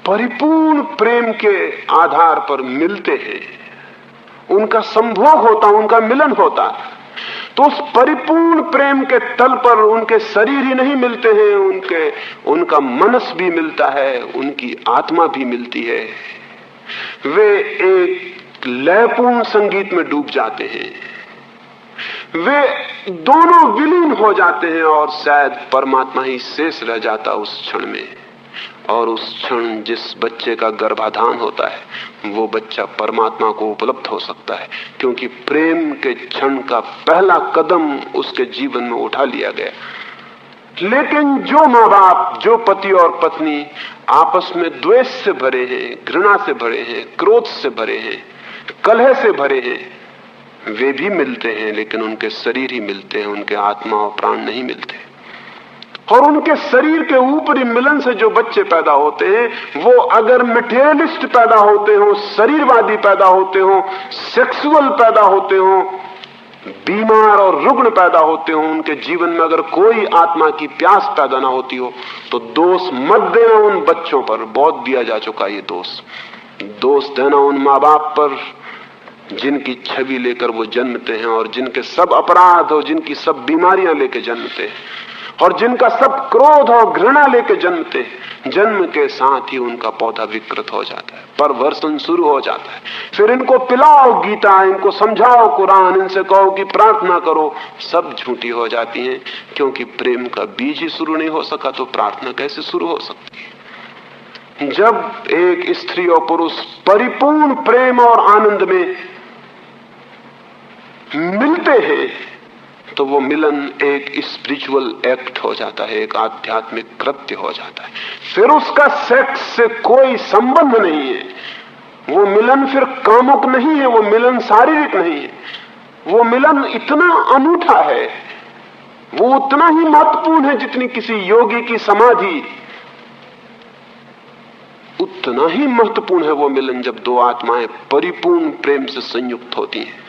परिपूर्ण प्रेम के आधार पर मिलते हैं, उनका संभोग होता, उनका मिलन होता, तो उस परिपूर्ण प्रेम के तल पर उनके शरीर ही नहीं मिलते हैं, उनका मनस भी मिलता है, उनकी आत्मा भी मिलती है। वे एक लयपूर्ण संगीत में डूब जाते हैं, वे दोनों विलीन हो जाते हैं और शायद परमात्मा ही शेष रह जाता उस क्षण में। और उस क्षण जिस बच्चे का गर्भाधान होता है वो बच्चा परमात्मा को उपलब्ध हो सकता है, क्योंकि प्रेम के क्षण का पहला कदम उसके जीवन में उठा लिया गया। लेकिन जो माँ बाप, जो पति और पत्नी आपस में द्वेष से भरे हैं, घृणा से भरे हैं, क्रोध से भरे हैं, कलह से भरे हैं, वे भी मिलते हैं लेकिन उनके शरीर ही मिलते हैं, उनके आत्मा और प्राण नहीं मिलते। और उनके शरीर के ऊपरी मिलन से जो बच्चे पैदा होते हैं वो अगर मटेरियलिस्ट पैदा होते हो, शरीरवादी पैदा होते हो, सेक्सुअल पैदा होते हो, बीमार और रुग्ण पैदा होते हो, उनके जीवन में अगर कोई आत्मा की प्यास पैदा ना होती हो, तो दोष मत देना उन बच्चों पर। बहुत दिया जा चुका ये दोष देना उन माँ बाप पर जिनकी छवि लेकर वो जन्मते हैं और जिनके सब अपराध और जिनकी सब बीमारियां लेके जन्मते हैं और जिनका सब क्रोध और घृणा लेके जन्मते हैं। जन्म के साथ ही उनका पौधा विकृत हो जाता है, परवर्षण शुरू हो जाता है। फिर इनको पिलाओ गीता, इनको समझाओ कुरान, इनसे कहो कि प्रार्थना करो, सब झूठी हो जाती हैं, क्योंकि प्रेम का बीज ही शुरू नहीं हो सका तो प्रार्थना कैसे शुरू हो सकती है। जब एक स्त्री और पुरुष परिपूर्ण प्रेम और आनंद में मिलते हैं तो वो मिलन एक स्पिरिचुअल एक्ट हो जाता है, एक आध्यात्मिक कृत्य हो जाता है। फिर उसका सेक्स से कोई संबंध नहीं है। वो मिलन फिर कामुक नहीं है, वो मिलन शारीरिक नहीं है। वो मिलन इतना अनूठा है, वो उतना ही महत्वपूर्ण है जितनी किसी योगी की समाधि। उतना ही महत्वपूर्ण है वो मिलन जब दो आत्माएं परिपूर्ण प्रेम से संयुक्त होती हैं,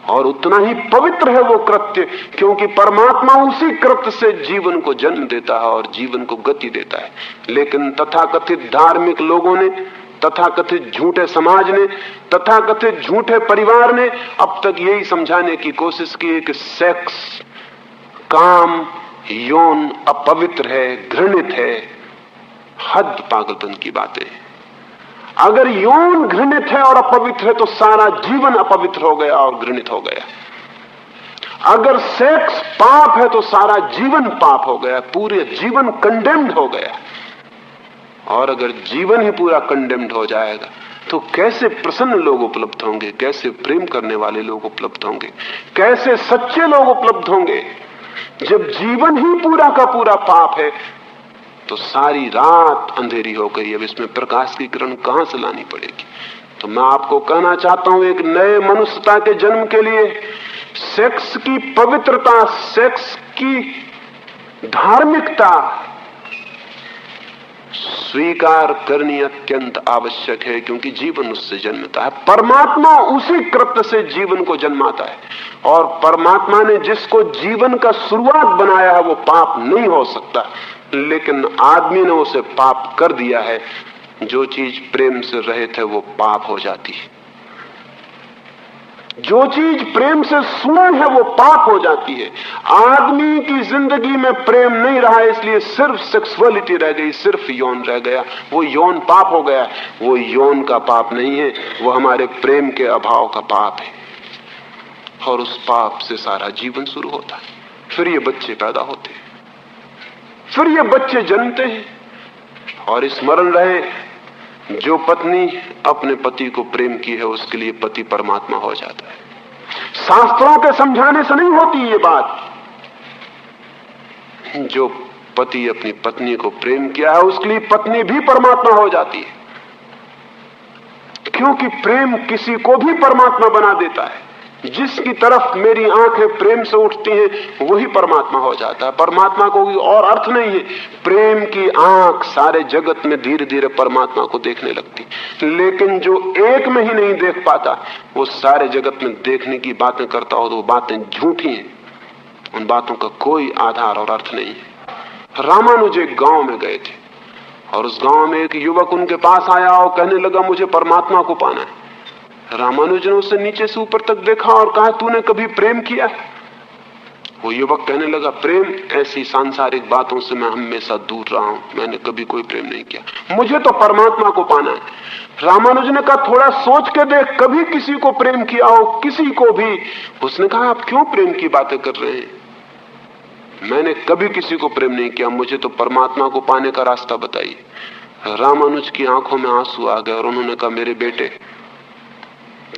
और उतना ही पवित्र है वो कृत्य, क्योंकि परमात्मा उसी कृत्य से जीवन को जन्म देता है और जीवन को गति देता है। लेकिन तथाकथित धार्मिक लोगों ने, तथाकथित झूठे समाज ने, तथाकथित झूठे परिवार ने अब तक यही समझाने की कोशिश की है कि सेक्स, काम, यौन अपवित्र है, घृणित है। हद पागलपन की बातें। अगर यौन घृणित है और अपवित्र है तो सारा जीवन अपवित्र हो गया और घृणित हो गया। अगर सेक्स पाप है तो सारा जीवन पाप हो गया, पूरे जीवन कंडेम्ड हो गया। और अगर जीवन ही पूरा कंडेम्ड हो जाएगा तो कैसे प्रसन्न लोग उपलब्ध होंगे, कैसे प्रेम करने वाले लोग उपलब्ध होंगे, कैसे सच्चे लोग उपलब्ध होंगे। जब जीवन ही पूरा का पूरा पाप है तो सारी रात अंधेरी हो गई। अब इसमें प्रकाश की किरण कहां से लानी पड़ेगी। तो मैं आपको कहना चाहता हूं, एक नए मनुष्यता के जन्म के लिए सेक्स की पवित्रता, सेक्स की धार्मिकता स्वीकार करनी अत्यंत आवश्यक है, क्योंकि जीवन उससे जन्मता है। परमात्मा उसी कृत्य से जीवन को जन्माता है, और परमात्मा ने जिसको जीवन का शुरुआत बनाया है वो पाप नहीं हो सकता, लेकिन आदमी ने उसे पाप कर दिया है। जो चीज प्रेम से रहित है वो पाप हो जाती है, जो चीज प्रेम से शून्य है वो पाप हो जाती है। आदमी की जिंदगी में प्रेम नहीं रहा, इसलिए सिर्फ सेक्सुअलिटी रह गई, सिर्फ यौन रह गया। वो यौन पाप हो गया। वो यौन का पाप नहीं है, वो हमारे प्रेम के अभाव का पाप है, और उस पाप से सारा जीवन शुरू होता है। फिर ये बच्चे पैदा होते हैं, फिर ये बच्चे जन्मते हैं। और स्मरण रहे, जो पत्नी अपने पति को प्रेम की है उसके लिए पति परमात्मा हो जाता है। शास्त्रों के समझाने से नहीं होती ये बात। जो पति अपनी पत्नी को प्रेम किया है उसके लिए पत्नी भी परमात्मा हो जाती है, क्योंकि प्रेम किसी को भी परमात्मा बना देता है। जिसकी तरफ मेरी आंखें प्रेम से उठती हैं वही परमात्मा हो जाता है। परमात्मा को कोई और अर्थ नहीं है। प्रेम की आंख सारे जगत में धीरे धीरे परमात्मा को देखने लगती, लेकिन जो एक में ही नहीं देख पाता वो सारे जगत में देखने की बातें करता हो तो वो बातें झूठी हैं, उन बातों का कोई आधार और अर्थ नहीं है। रामानुज एक गांव में गए थे और उस गांव में एक युवक उनके पास आया और कहने लगा मुझे परमात्मा को पाना है। रामानुज ने उसे नीचे से ऊपर तक देखा और कहा तूने कभी प्रेम किया? वो युवक कहने लगा प्रेम, ऐसी सांसारिक बातों से मैं हमेशा दूर रहा हूं, मैंने कभी कोई प्रेम नहीं किया, मुझे तो परमात्मा को पाना है। रामानुज ने कहा थोड़ा सोच के देख, कभी किसी को प्रेम किया हो, किसी को भी? उसने कहा आप क्यों प्रेम की बातें कर रहे हैं, मैंने कभी किसी को प्रेम नहीं किया, मुझे तो परमात्मा को पाने का रास्ता बताइए। रामानुज की आंखों में आंसू आ गए और उन्होंने कहा मेरे बेटे,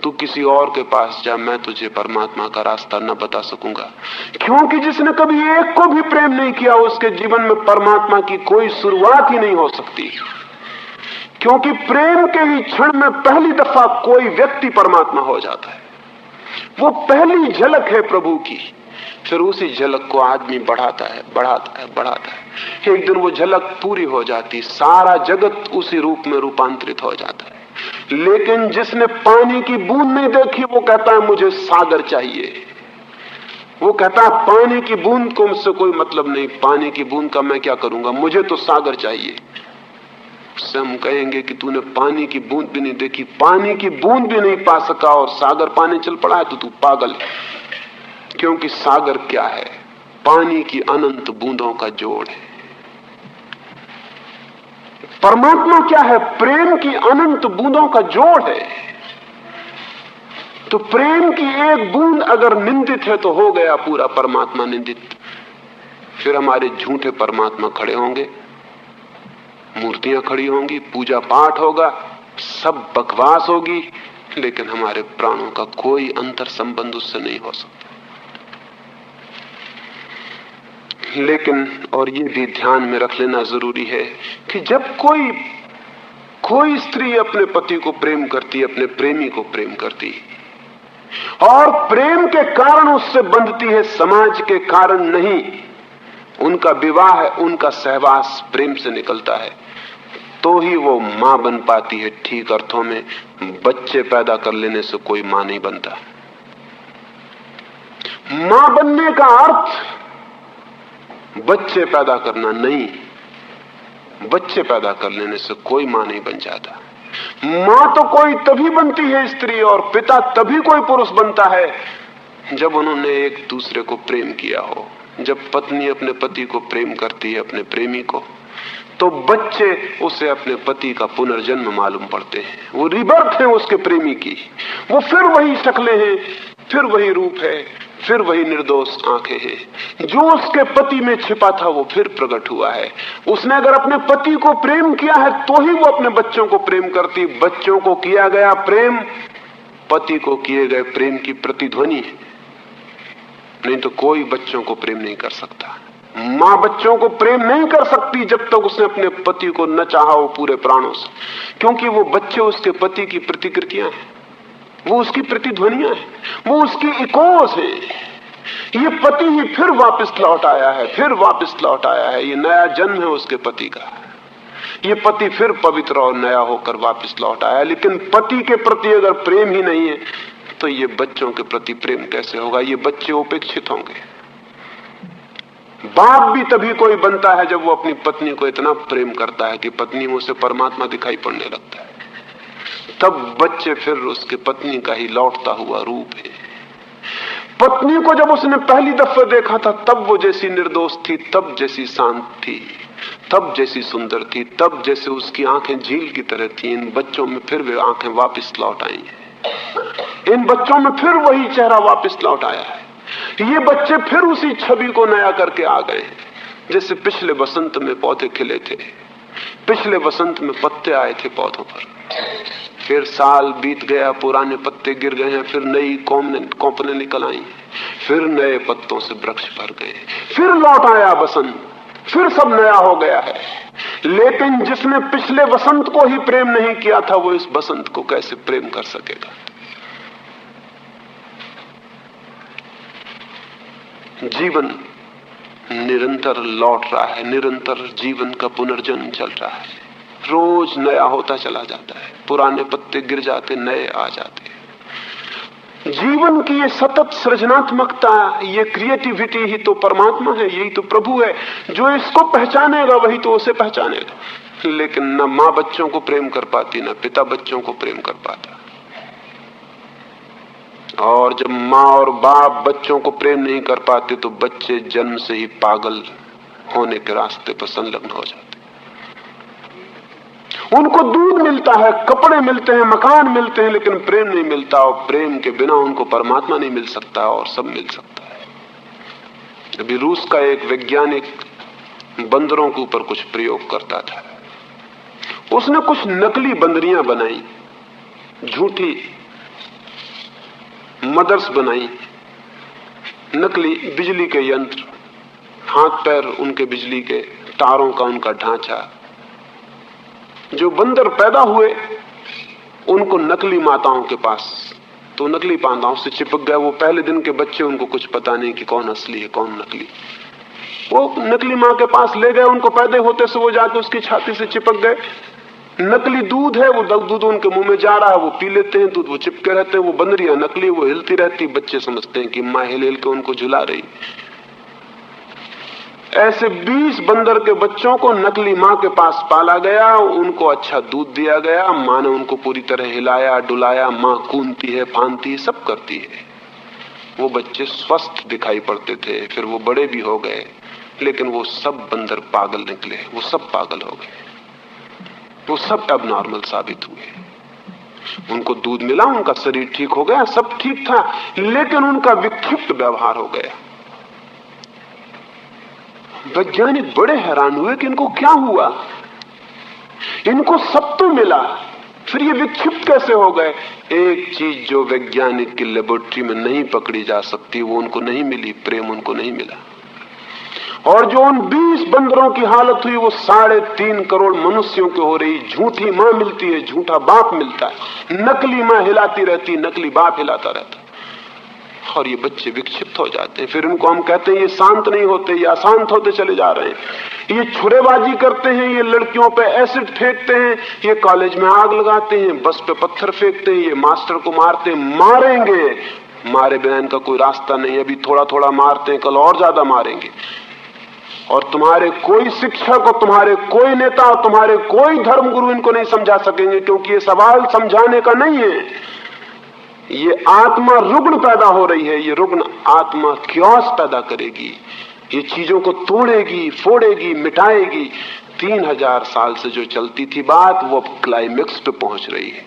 तू किसी और के पास जा, मैं तुझे परमात्मा का रास्ता न बता सकूंगा। क्योंकि जिसने कभी एक को भी प्रेम नहीं किया उसके जीवन में परमात्मा की कोई शुरुआत ही नहीं हो सकती। क्योंकि प्रेम के ही क्षण में पहली दफा कोई व्यक्ति परमात्मा हो जाता है। वो पहली झलक है प्रभु की। फिर उसी झलक को आदमी बढ़ाता है, बढ़ाता है, बढ़ाता है। एक दिन वो झलक पूरी हो जाती, सारा जगत उसी रूप में रूपांतरित हो जाता है। लेकिन जिसने पानी की बूंद नहीं देखी वो कहता है मुझे सागर चाहिए। वो कहता है पानी की बूंद को मुझसे कोई मतलब नहीं, पानी की बूंद का मैं क्या करूंगा, मुझे तो सागर चाहिए। उससे हम कहेंगे कि तूने पानी की बूंद भी नहीं देखी, पानी की बूंद भी नहीं पा सका और सागर पाने चल पड़ा है, तो तू पागल है। क्योंकि सागर क्या है? पानी की अनंत बूंदों का जोड़ है। परमात्मा क्या है? प्रेम की अनंत बूंदों का जोड़ है। तो प्रेम की एक बूंद अगर निंदित है तो हो गया पूरा परमात्मा निंदित। फिर हमारे झूठे परमात्मा खड़े होंगे, मूर्तियां खड़ी होंगी, पूजा पाठ होगा, सब बकवास होगी, लेकिन हमारे प्राणों का कोई अंतर संबंध उससे नहीं हो सकता। लेकिन और ये भी ध्यान में रख लेना जरूरी है कि जब कोई स्त्री अपने पति को प्रेम करती, अपने प्रेमी को प्रेम करती और प्रेम के कारण उससे बंधती है, समाज के कारण नहीं, उनका विवाह है, उनका सहवास प्रेम से निकलता है, तो ही वो मां बन पाती है। ठीक अर्थों में बच्चे पैदा कर लेने से कोई मां नहीं बनता। मां बनने का अर्थ बच्चे पैदा करना नहीं। बच्चे पैदा कर लेने से कोई मां नहीं बन जाता। मां तो कोई तभी बनती है स्त्री, और पिता तभी कोई पुरुष बनता है जब उन्होंने एक दूसरे को प्रेम किया हो। जब पत्नी अपने पति को प्रेम करती है, अपने प्रेमी को, तो बच्चे उसे अपने पति का पुनर्जन्म मालूम पड़ते हैं। वो रिबर्थ है उसके प्रेमी की। वो फिर वही शक्लें हैं, फिर वही रूप है, फिर वही निर्दोष आंखें हैं। जो उसके पति में छिपा था वो फिर प्रकट हुआ है। उसने अगर अपने पति को प्रेम किया है तो ही वो अपने बच्चों को प्रेम करती। बच्चों को किया गया प्रेम पति को किए गए प्रेम की प्रतिध्वनि है। नहीं तो कोई बच्चों को प्रेम नहीं कर सकता। मां बच्चों को प्रेम नहीं कर सकती जब तक उसने अपने पति को न चाहा हो पूरे प्राणों से, क्योंकि वो बच्चे उसके पति की प्रतिकृतियां हैं, वो उसकी प्रतिध्वनियां हैं, वो उसकी इकोज है। ये पति ही फिर वापस लौट आया है, फिर वापस लौट आया है। ये नया जन्म है उसके पति का। ये पति फिर पवित्र और नया होकर वापस लौट आया। लेकिन पति के प्रति अगर प्रेम ही नहीं है तो ये बच्चों के प्रति प्रेम कैसे होगा? ये बच्चे उपेक्षित होंगे। बाप भी तभी कोई बनता है जब वो अपनी पत्नी को इतना प्रेम करता है कि पत्नी में उसे परमात्मा दिखाई पड़ने लगता है। तब बच्चे फिर उसके पत्नी का ही लौटता हुआ रूप है। पत्नी को जब उसने पहली दफे देखा था तब वो जैसी निर्दोष थी, तब जैसी शांत थी, तब जैसी सुंदर थी, तब जैसे उसकी आंखें झील की तरह थी। इन बच्चों में फिर वे आंखें वापस लौट आई हैं। इन बच्चों में फिर वही चेहरा वापस लौट आया है। ये बच्चे फिर उसी छवि को नया करके आ गए हैं। जैसे पिछले बसंत में पौधे खिले थे, पिछले बसंत में पत्ते आए थे पौधों पर, फिर साल बीत गया, पुराने पत्ते गिर गए हैं, फिर नई कोंपने निकल आई, फिर नए पत्तों से वृक्ष भर गए, फिर लौट आया बसंत, फिर सब नया हो गया है। लेकिन जिसने पिछले बसंत को ही प्रेम नहीं किया था वो इस बसंत को कैसे प्रेम कर सकेगा? जीवन निरंतर लौट रहा है, निरंतर जीवन का पुनर्जन्म चल रहा है। रोज नया होता चला जाता है, पुराने पत्ते गिर जाते, नए आ जाते। जीवन की ये सतत सृजनात्मकता, ये क्रिएटिविटी ही तो परमात्मा है, यही तो प्रभु है। जो इसको पहचानेगा वही तो उसे पहचानेगा। लेकिन न मां बच्चों को प्रेम कर पाती, न पिता बच्चों को प्रेम कर पाता। और जब मां और बाप बच्चों को प्रेम नहीं कर पाते तो बच्चे जन्म से ही पागल होने के रास्ते पर संलग्न हो जाते। उनको दूध मिलता है, कपड़े मिलते हैं, मकान मिलते हैं, लेकिन प्रेम नहीं मिलता। और प्रेम के बिना उनको परमात्मा नहीं मिल सकता और सब मिल सकता है। अभी रूस का एक वैज्ञानिक बंदरों के ऊपर कुछ प्रयोग करता था। उसने कुछ नकली बंदरियां बनाई, झूठी मदर्स बनाई, नकली बिजली के यंत्र, हाथ पैर उनके बिजली के, तारों का उनका ढांचा। जो बंदर पैदा हुए उनको नकली माताओं के पास, तो नकली माताओं से चिपक गए। वो पहले दिन के बच्चे, उनको कुछ पता नहीं कि कौन असली है कौन नकली। वो नकली माँ के पास ले गए, उनको पैदा होते से वो जाके उसकी छाती से चिपक गए। नकली दूध है, वो दूध उनके मुंह में जा रहा है, वो पी लेते हैं दूध, वो चिपके रहते हैं। वो बंदरियां नकली, वो हिलती रहती, बच्चे समझते हैं कि माँ हिल हिल के उनको झुला रही। ऐसे 20 बंदर के बच्चों को नकली माँ के पास पाला गया, उनको अच्छा दूध दिया गया, माँ ने उनको पूरी तरह हिलाया डुलाया। माँ कूदती है, फांदती है, सब करती है। वो बच्चे स्वस्थ दिखाई पड़ते थे, फिर वो बड़े भी हो गए, लेकिन वो सब बंदर पागल निकले, वो सब पागल हो गए, वो सब एबनॉर्मल साबित हुए। उनको दूध मिला, उनका शरीर ठीक हो गया, सब ठीक था, लेकिन उनका विक्षिप्त व्यवहार हो गया। वैज्ञानिक बड़े हैरान हुए कि इनको क्या हुआ, इनको सब तो मिला, फिर ये विक्षिप्त कैसे हो गए। एक चीज जो वैज्ञानिक की लेबोरेटरी में नहीं पकड़ी जा सकती वो उनको नहीं मिली, प्रेम उनको नहीं मिला। और जो उन 20 बंदरों की हालत हुई वो 3.5 करोड़ मनुष्यों की हो रही। झूठी मां मिलती है, झूठा बाप मिलता है, नकली मां हिलाती रहती, नकली बाप हिलाता रहता, और ये बच्चे विक्षिप्त हो जाते हैं। फिर इनको हम कहते हैं ये शांत नहीं होते, ये अशांत होते चले जा रहे हैं, ये छुरेबाजी करते हैं, ये लड़कियों पे एसिड फेंकते हैं, ये कॉलेज में आग लगाते हैं, बस पे पत्थर फेंकते हैं, ये मास्टर को मारते हैं। मारेंगे, मारे बिना इनका कोई रास्ता नहीं। अभी थोड़ा थोड़ा मारते हैं, कल और ज्यादा मारेंगे। और तुम्हारे कोई शिक्षक और तुम्हारे कोई नेता और तुम्हारे कोई धर्मगुरु इनको नहीं समझा सकेंगे, क्योंकि ये सवाल समझाने का नहीं है। ये आत्मा रुग्ण पैदा हो रही है, ये रुग्ण आत्मा क्योस पैदा करेगी, ये चीजों को तोड़ेगी, फोड़ेगी, मिटाएगी। 3000 साल से जो चलती थी बात वो अब क्लाइमेक्स पे पहुंच रही है।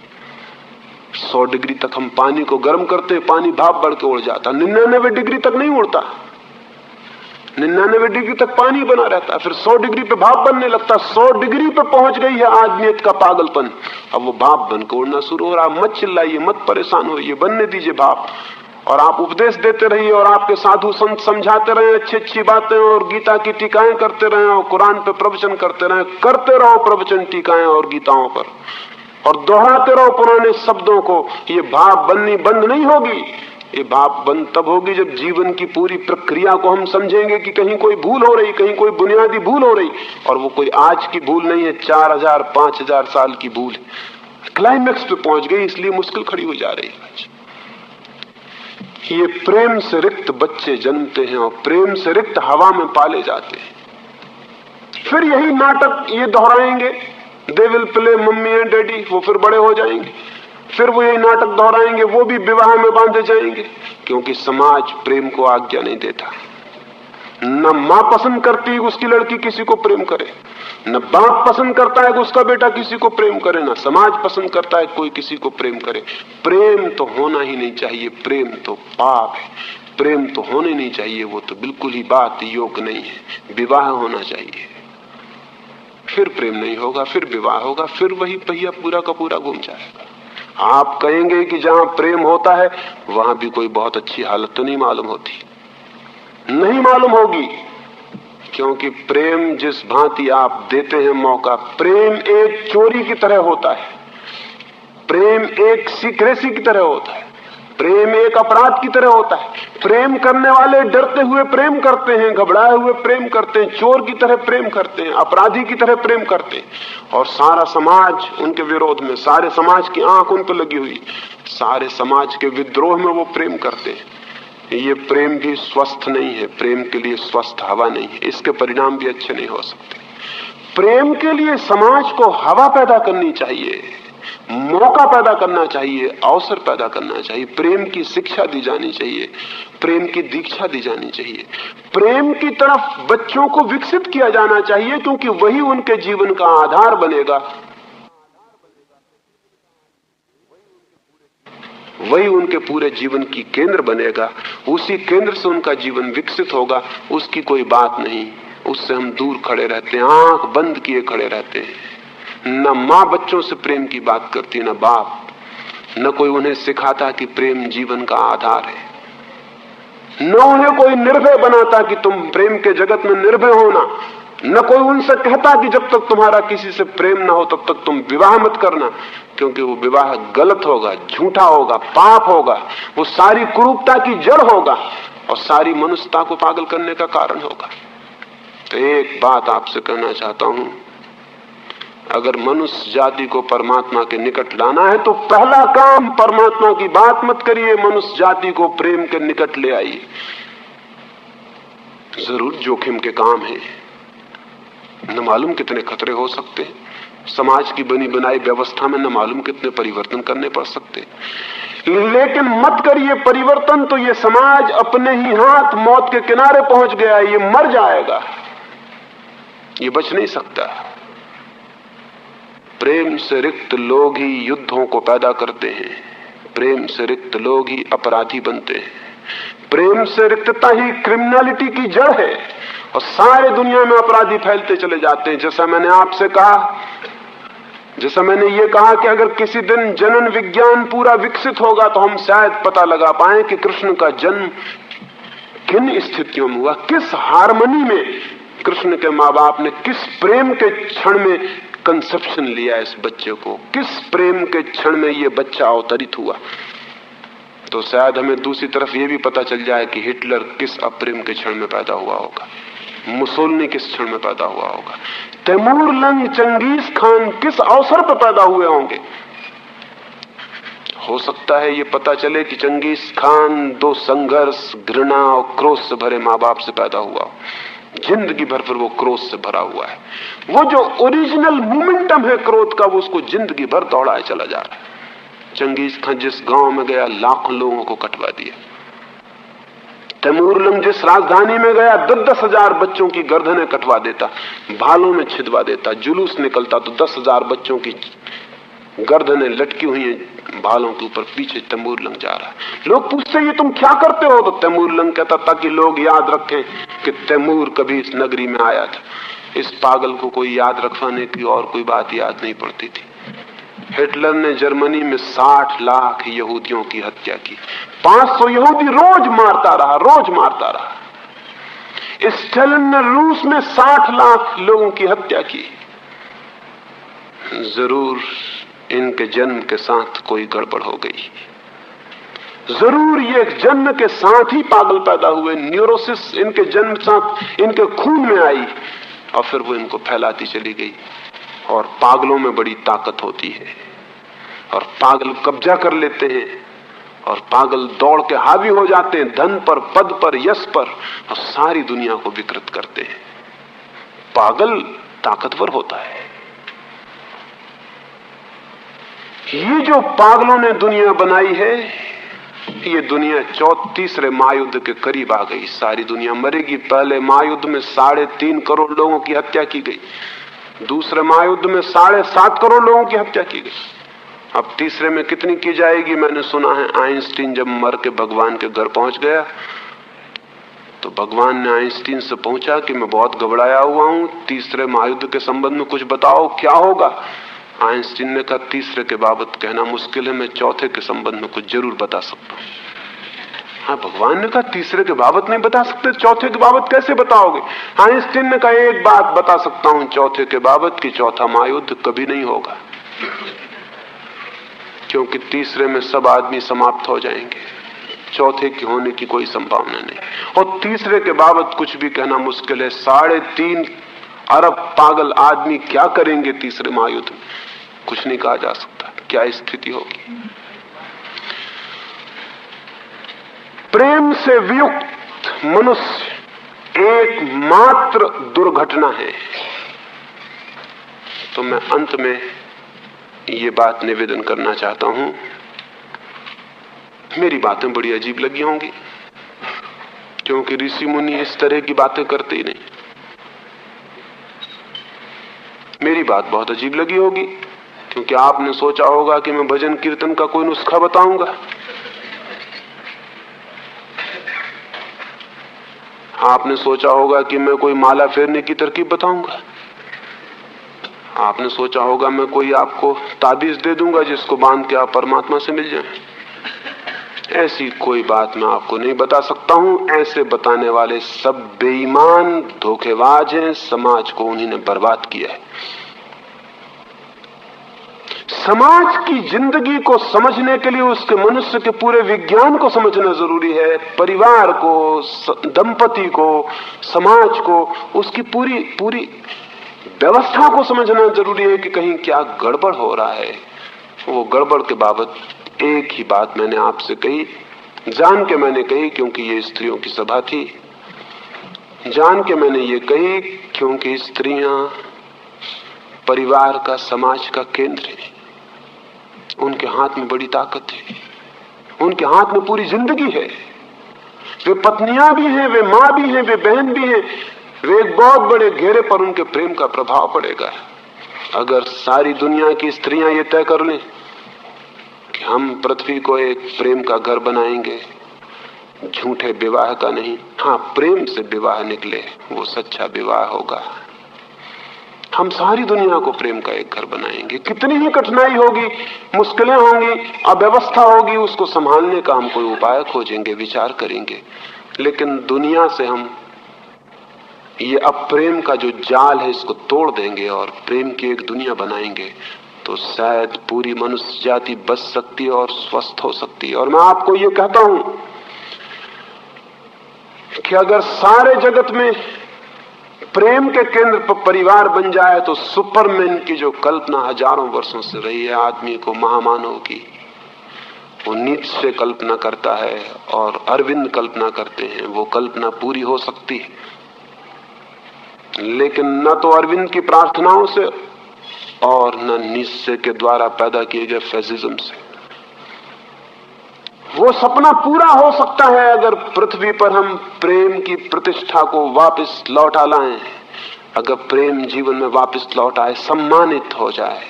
100 डिग्री तक हम पानी को गर्म करते, पानी भाप बढ़ के उड़ जाता, 99 डिग्री तक नहीं उड़ता, 99 डिग्री तक पानी बना रहता, फिर 100 डिग्री पे भाप बनने लगता। 100 डिग्री पे पहुंच गई है आदमियत का पागलपन, अब वो भाप बन के उड़ना शुरू हो रहा। मत चिल्लाइए, मत परेशान होइए, बनने दीजिए भाप। और आप उपदेश देते रहिए, और आपके साधु संत समझाते रहे अच्छी अच्छी बातें, और गीता की टीकाएं करते रहे, और कुरान पे प्रवचन करते रहे। करते रहो प्रवचन, टीकाएं और गीताओं पर, और दोहराते रहो पुराने शब्दों को। ये भाप बननी बंद नहीं होगी। ये भाप बंद तब होगी जब जीवन की पूरी प्रक्रिया को हम समझेंगे कि कहीं कोई भूल हो रही, कहीं कोई बुनियादी भूल हो रही, और वो कोई आज की भूल नहीं है, 4000 5000 साल की भूल है। क्लाइमेक्स पे पहुंच गई, इसलिए मुश्किल खड़ी हो जा रही है। ये प्रेम से रिक्त बच्चे जन्मते हैं और प्रेम से रिक्त हवा में पाले जाते हैं। फिर यही नाटक ये दोहराएंगे, they will play mummy and daddy, वो फिर बड़े हो जाएंगे, फिर वो यही नाटक दोहराएंगे, वो भी विवाह में बांधे जाएंगे, क्योंकि समाज प्रेम को आज्ञा नहीं देता। न मां पसंद करती है उसकी लड़की किसी को प्रेम करे, न बाप पसंद करता है कि उसका बेटा किसी को प्रेम करे, न समाज पसंद करता है कोई किसी को प्रेम करे। प्रेम तो होना ही नहीं चाहिए, प्रेम तो पाप है, प्रेम तो होने नहीं चाहिए, वो तो बिल्कुल ही बात योग्य नहीं है। विवाह होना चाहिए, फिर प्रेम नहीं होगा, फिर विवाह होगा, फिर वही पहिया पूरा का पूरा घूम जाएगा। आप कहेंगे कि जहां प्रेम होता है वहां भी कोई बहुत अच्छी हालत तो नहीं मालूम होती, नहीं मालूम होगी, क्योंकि प्रेम जिस भांति आप देते हैं मौका, प्रेम एक चोरी की तरह होता है, प्रेम एक सीक्रेसी की तरह होता है, प्रेम एक अपराध की तरह होता है। प्रेम करने वाले डरते हुए प्रेम करते हैं, घबराए हुए प्रेम करते हैं, चोर की तरह प्रेम करते हैं, अपराधी की तरह प्रेम करते हैं, और सारा समाज उनके विरोध में, सारे समाज की आंख उन पर लगी हुई, सारे समाज के विद्रोह में वो प्रेम करते हैं। ये प्रेम भी स्वस्थ नहीं है, प्रेम के लिए स्वस्थ हवा नहीं है, इसके परिणाम भी अच्छे नहीं हो सकते। प्रेम के लिए समाज को हवा पैदा करनी चाहिए, मौका पैदा करना चाहिए, अवसर पैदा करना चाहिए, प्रेम की शिक्षा दी जानी चाहिए, प्रेम की दीक्षा दी जानी चाहिए, प्रेम की तरफ बच्चों को विकसित किया जाना चाहिए, क्योंकि वही उनके जीवन का आधार बनेगा, वही उनके पूरे जीवन की केंद्र बनेगा। उसी केंद्र से उनका जीवन विकसित होगा। उसकी कोई बात नहीं, उससे हम दूर खड़े रहते हैं, आंख बंद किए खड़े रहते हैं। न मां बच्चों से प्रेम की बात करती, न बाप, न कोई उन्हें सिखाता कि प्रेम जीवन का आधार है, न उन्हें कोई निर्भय बनाता कि तुम प्रेम के जगत में निर्भय होना, न कोई उनसे कहता कि जब तक तुम्हारा किसी से प्रेम ना हो तब तक तुम विवाह मत करना, क्योंकि वो विवाह गलत होगा, झूठा होगा, पाप होगा, वो सारी कुरूपता की जड़ होगा और सारी मनुष्यता को पागल करने का कारण होगा। तो एक बात आपसे कहना चाहता हूं, अगर मनुष्य जाति को परमात्मा के निकट लाना है तो पहला काम परमात्मा की बात मत करिए, मनुष्य जाति को प्रेम के निकट ले आइए। जरूर जोखिम के काम है, न मालूम कितने खतरे हो सकते हैं, समाज की बनी बनाई व्यवस्था में न मालूम कितने परिवर्तन करने पड़ सकते, लेकिन मत करिए परिवर्तन, तो ये समाज अपने ही हाथ मौत के किनारे पहुंच गया, ये मर जाएगा, ये बच नहीं सकता। प्रेम से रिक्त लोग ही युद्धों को पैदा करते हैं, प्रेम से रिक्त लोग ही अपराधी बनते हैं, प्रेम से रिक्तता ही क्रिमिनलिटी की जड़ है और सारे दुनिया में अपराधी फैलते चले जाते हैं। जैसा मैंने आपसे कहा, जैसा मैंने ये कहा कि अगर किसी दिन जनन विज्ञान पूरा विकसित होगा तो हम शायद पता लगा पाए कि कृष्ण का जन्म किन स्थितियों में हुआ, किस हार्मनी में कृष्ण के माँ बाप ने किस प्रेम के क्षण में कंसेप्शन लिया इस बच्चे को, किस प्रेम के क्षण में ये बच्चा अवतरित हुआ। तो शायद हमें दूसरी तरफ ये भी पता चल जाए कि हिटलर किस अप्रेम के क्षण में पैदा हुआ होगा, मुसोलिनी किस क्षण में पैदा हुआ होगा, तैमूर लंग चंगेज खान किस अवसर पर पैदा हुए होंगे। हो सकता है ये पता चले कि चंगेज खान दो संघर्ष, घृणा और क्रोध से भरे माँ बाप से पैदा हुआ हो, जिंदगी भर फिर वो क्रोध से भरा हुआ है, वो जो ओरिजिनल मोमेंटम है क्रोध का वो उसको जिंदगी भर दौड़ाए चला जा रहा है। चंगेज खान जिस गांव में गया लाखों लोगों को कटवा दिया, तैमूर लंग जिस राजधानी में गया 10,000 बच्चों की गर्दनें कटवा देता, भालों में छिदवा देता, जुलूस निकलता तो 10,000 बच्चों की गर्दनें लटकी हुई हैं भालों के ऊपर, पीछे तैमूर लंग जा रहा है। लोग पूछते ये तुम क्या करते हो, तो तैमूर लंग कहता ताकि लोग याद रखें कि तैमूर कभी इस नगरी में आया था। इस पागल को कोई याद रखवाने की और कोई बात याद नहीं पड़ती थी। हिटलर ने जर्मनी में 60 लाख यहूदियों की हत्या की, 500 यहूदी रोज मारता रहा। स्टालिन ने रूस में 60 लाख लोगों की हत्या की। जरूर इनके जन्म के साथ कोई गड़बड़ हो गई, जरूर ये जन्म के साथ ही पागल पैदा हुए, न्यूरोसिस इनके जन्म साथ इनके खून में आई और फिर वो इनको फैलाती चली गई। और पागलों में बड़ी ताकत होती है और पागल कब्जा कर लेते हैं और पागल दौड़ के हावी हो जाते हैं धन पर, पद पर, यश पर और सारी दुनिया को विकृत करते हैं। पागल ताकतवर होता है। ये जो पागलों ने दुनिया बनाई है, ये दुनिया तीसरे महायुद्ध के करीब आ गई, सारी दुनिया मरेगी। पहले महायुद्ध में 3.5 करोड़ लोगों की हत्या की गई, दूसरे महायुद्ध में 7.5 करोड़ लोगों की हत्या की गई। अब तीसरे में कितनी की जाएगी? मैंने सुना है आइंस्टीन जब मर के भगवान के घर पहुंच गया तो भगवान ने आइंस्टीन से पूछा कि मैं बहुत घबराया हुआ हूं, तीसरे महायुद्ध के संबंध में कुछ बताओ, क्या होगा? आइंस्टीन ने कहा तीसरे के बाबत कहना मुश्किल है, मैं चौथे के संबंध में कुछ जरूर बता सकता हूं। हाँ, भगवान ने कहा तीसरे के बाबत नहीं बता सकते, चौथे के बाबत कैसे बताओगे? आइंस्टीन ने कहा एक बात बता सकता हूं चौथे के बाबत कि चौथा महायुद्ध कभी नहीं होगा, क्योंकि तीसरे में सब आदमी समाप्त हो जाएंगे, चौथे की होने की कोई संभावना नहीं। और तीसरे के बाबत कुछ भी कहना मुश्किल है। 3.5 अरब पागल आदमी क्या करेंगे तीसरे महायुद्ध में? कुछ नहीं कहा जा सकता क्या स्थिति होगी। प्रेम से वियुक्त मनुष्य एकमात्र दुर्घटना है। तो मैं अंत में ये बात निवेदन करना चाहता हूं, मेरी बातें बड़ी अजीब लगी होंगी क्योंकि ऋषि मुनि इस तरह की बातें करते ही नहीं। मेरी बात बहुत अजीब लगी होगी क्योंकि आपने सोचा होगा कि मैं भजन कीर्तन का कोई नुस्खा बताऊंगा। आपने सोचा होगा कि मैं कोई माला फेरने की तरकीब बताऊंगा। आपने सोचा होगा मैं कोई आपको ताबीज दे दूंगा जिसको बांध के आप परमात्मा से मिल जाएं। ऐसी कोई बात मैं आपको नहीं बता सकता हूं। ऐसे बताने वाले सब बेईमान धोखेबाज हैं। समाज को उन्हीं ने बर्बाद किया है। समाज की जिंदगी को समझने के लिए उसके मनुष्य के पूरे विज्ञान को समझना जरूरी है। परिवार को, दंपति को, समाज को, उसकी पूरी पूरी व्यवस्था को समझना जरूरी है कि कहीं क्या गड़बड़ हो रहा है। वो गड़बड़ के बाबत एक ही बात मैंने आपसे कही, जान के मैंने कही क्योंकि ये स्त्रियों की सभा थी। जान के मैंने ये कही क्योंकि स्त्रियां परिवार का, समाज का केंद्र है। उनके हाथ में बड़ी ताकत है, उनके हाथ में पूरी जिंदगी है। वे पत्नियां भी हैं, वे मां भी हैं, वे बहन भी हैं। वे एक बहुत बड़े घेरे पर उनके प्रेम का प्रभाव पड़ेगा। अगर सारी दुनिया की स्त्रियां ये तय कर लें कि हम पृथ्वी को एक प्रेम का घर बनाएंगे, झूठे विवाह का नहीं, हाँ प्रेम से विवाह निकले, वो सच्चा विवाह होगा। हम सारी दुनिया को प्रेम का एक घर बनाएंगे। कितनी ही कठिनाई होगी, मुश्किलें होंगी, अव्यवस्था होगी, उसको संभालने का हम कोई उपाय खोजेंगे, विचार करेंगे। लेकिन दुनिया से हम ये अप्रेम का जो जाल है इसको तोड़ देंगे और प्रेम की एक दुनिया बनाएंगे, तो शायद पूरी मनुष्य जाति बच सकती है और स्वस्थ हो सकती है। और मैं आपको ये कहता हूं कि अगर सारे जगत में प्रेम के केंद्र पर परिवार बन जाए तो सुपरमैन की जो कल्पना हजारों वर्षों से रही है आदमी को, महामानव की, वो नीत्शे कल्पना करता है और अरविंद कल्पना करते हैं, वो कल्पना पूरी हो सकती है। लेकिन न तो अरविंद की प्रार्थनाओं से और न नीत्शे के द्वारा पैदा किए गए फैसिज्म से। वो सपना पूरा हो सकता है अगर पृथ्वी पर हम प्रेम की प्रतिष्ठा को वापस लौटा लाएं, अगर प्रेम जीवन में वापस लौट आए, सम्मानित हो जाए,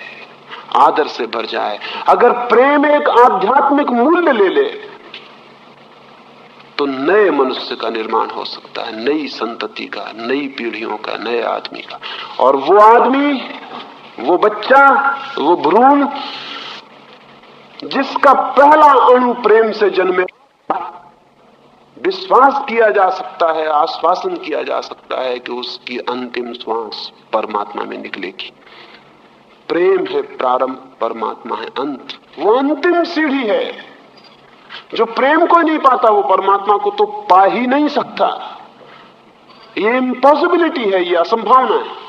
आदर से भर जाए, अगर प्रेम एक आध्यात्मिक मूल्य ले ले, तो नए मनुष्य का निर्माण हो सकता है, नई संतति का, नई पीढ़ियों का, नए आदमी का। और वो आदमी, वो बच्चा, वो भ्रूण जिसका पहला अणु प्रेम से जन्मे, विश्वास किया जा सकता है, आश्वासन किया जा सकता है कि उसकी अंतिम श्वास परमात्मा में निकलेगी। प्रेम है प्रारंभ, परमात्मा है अंत। वो अंतिम सीढ़ी है। जो प्रेम को नहीं पाता वो परमात्मा को तो पा ही नहीं सकता। ये इम्पॉसिबिलिटी है, ये असंभावना है।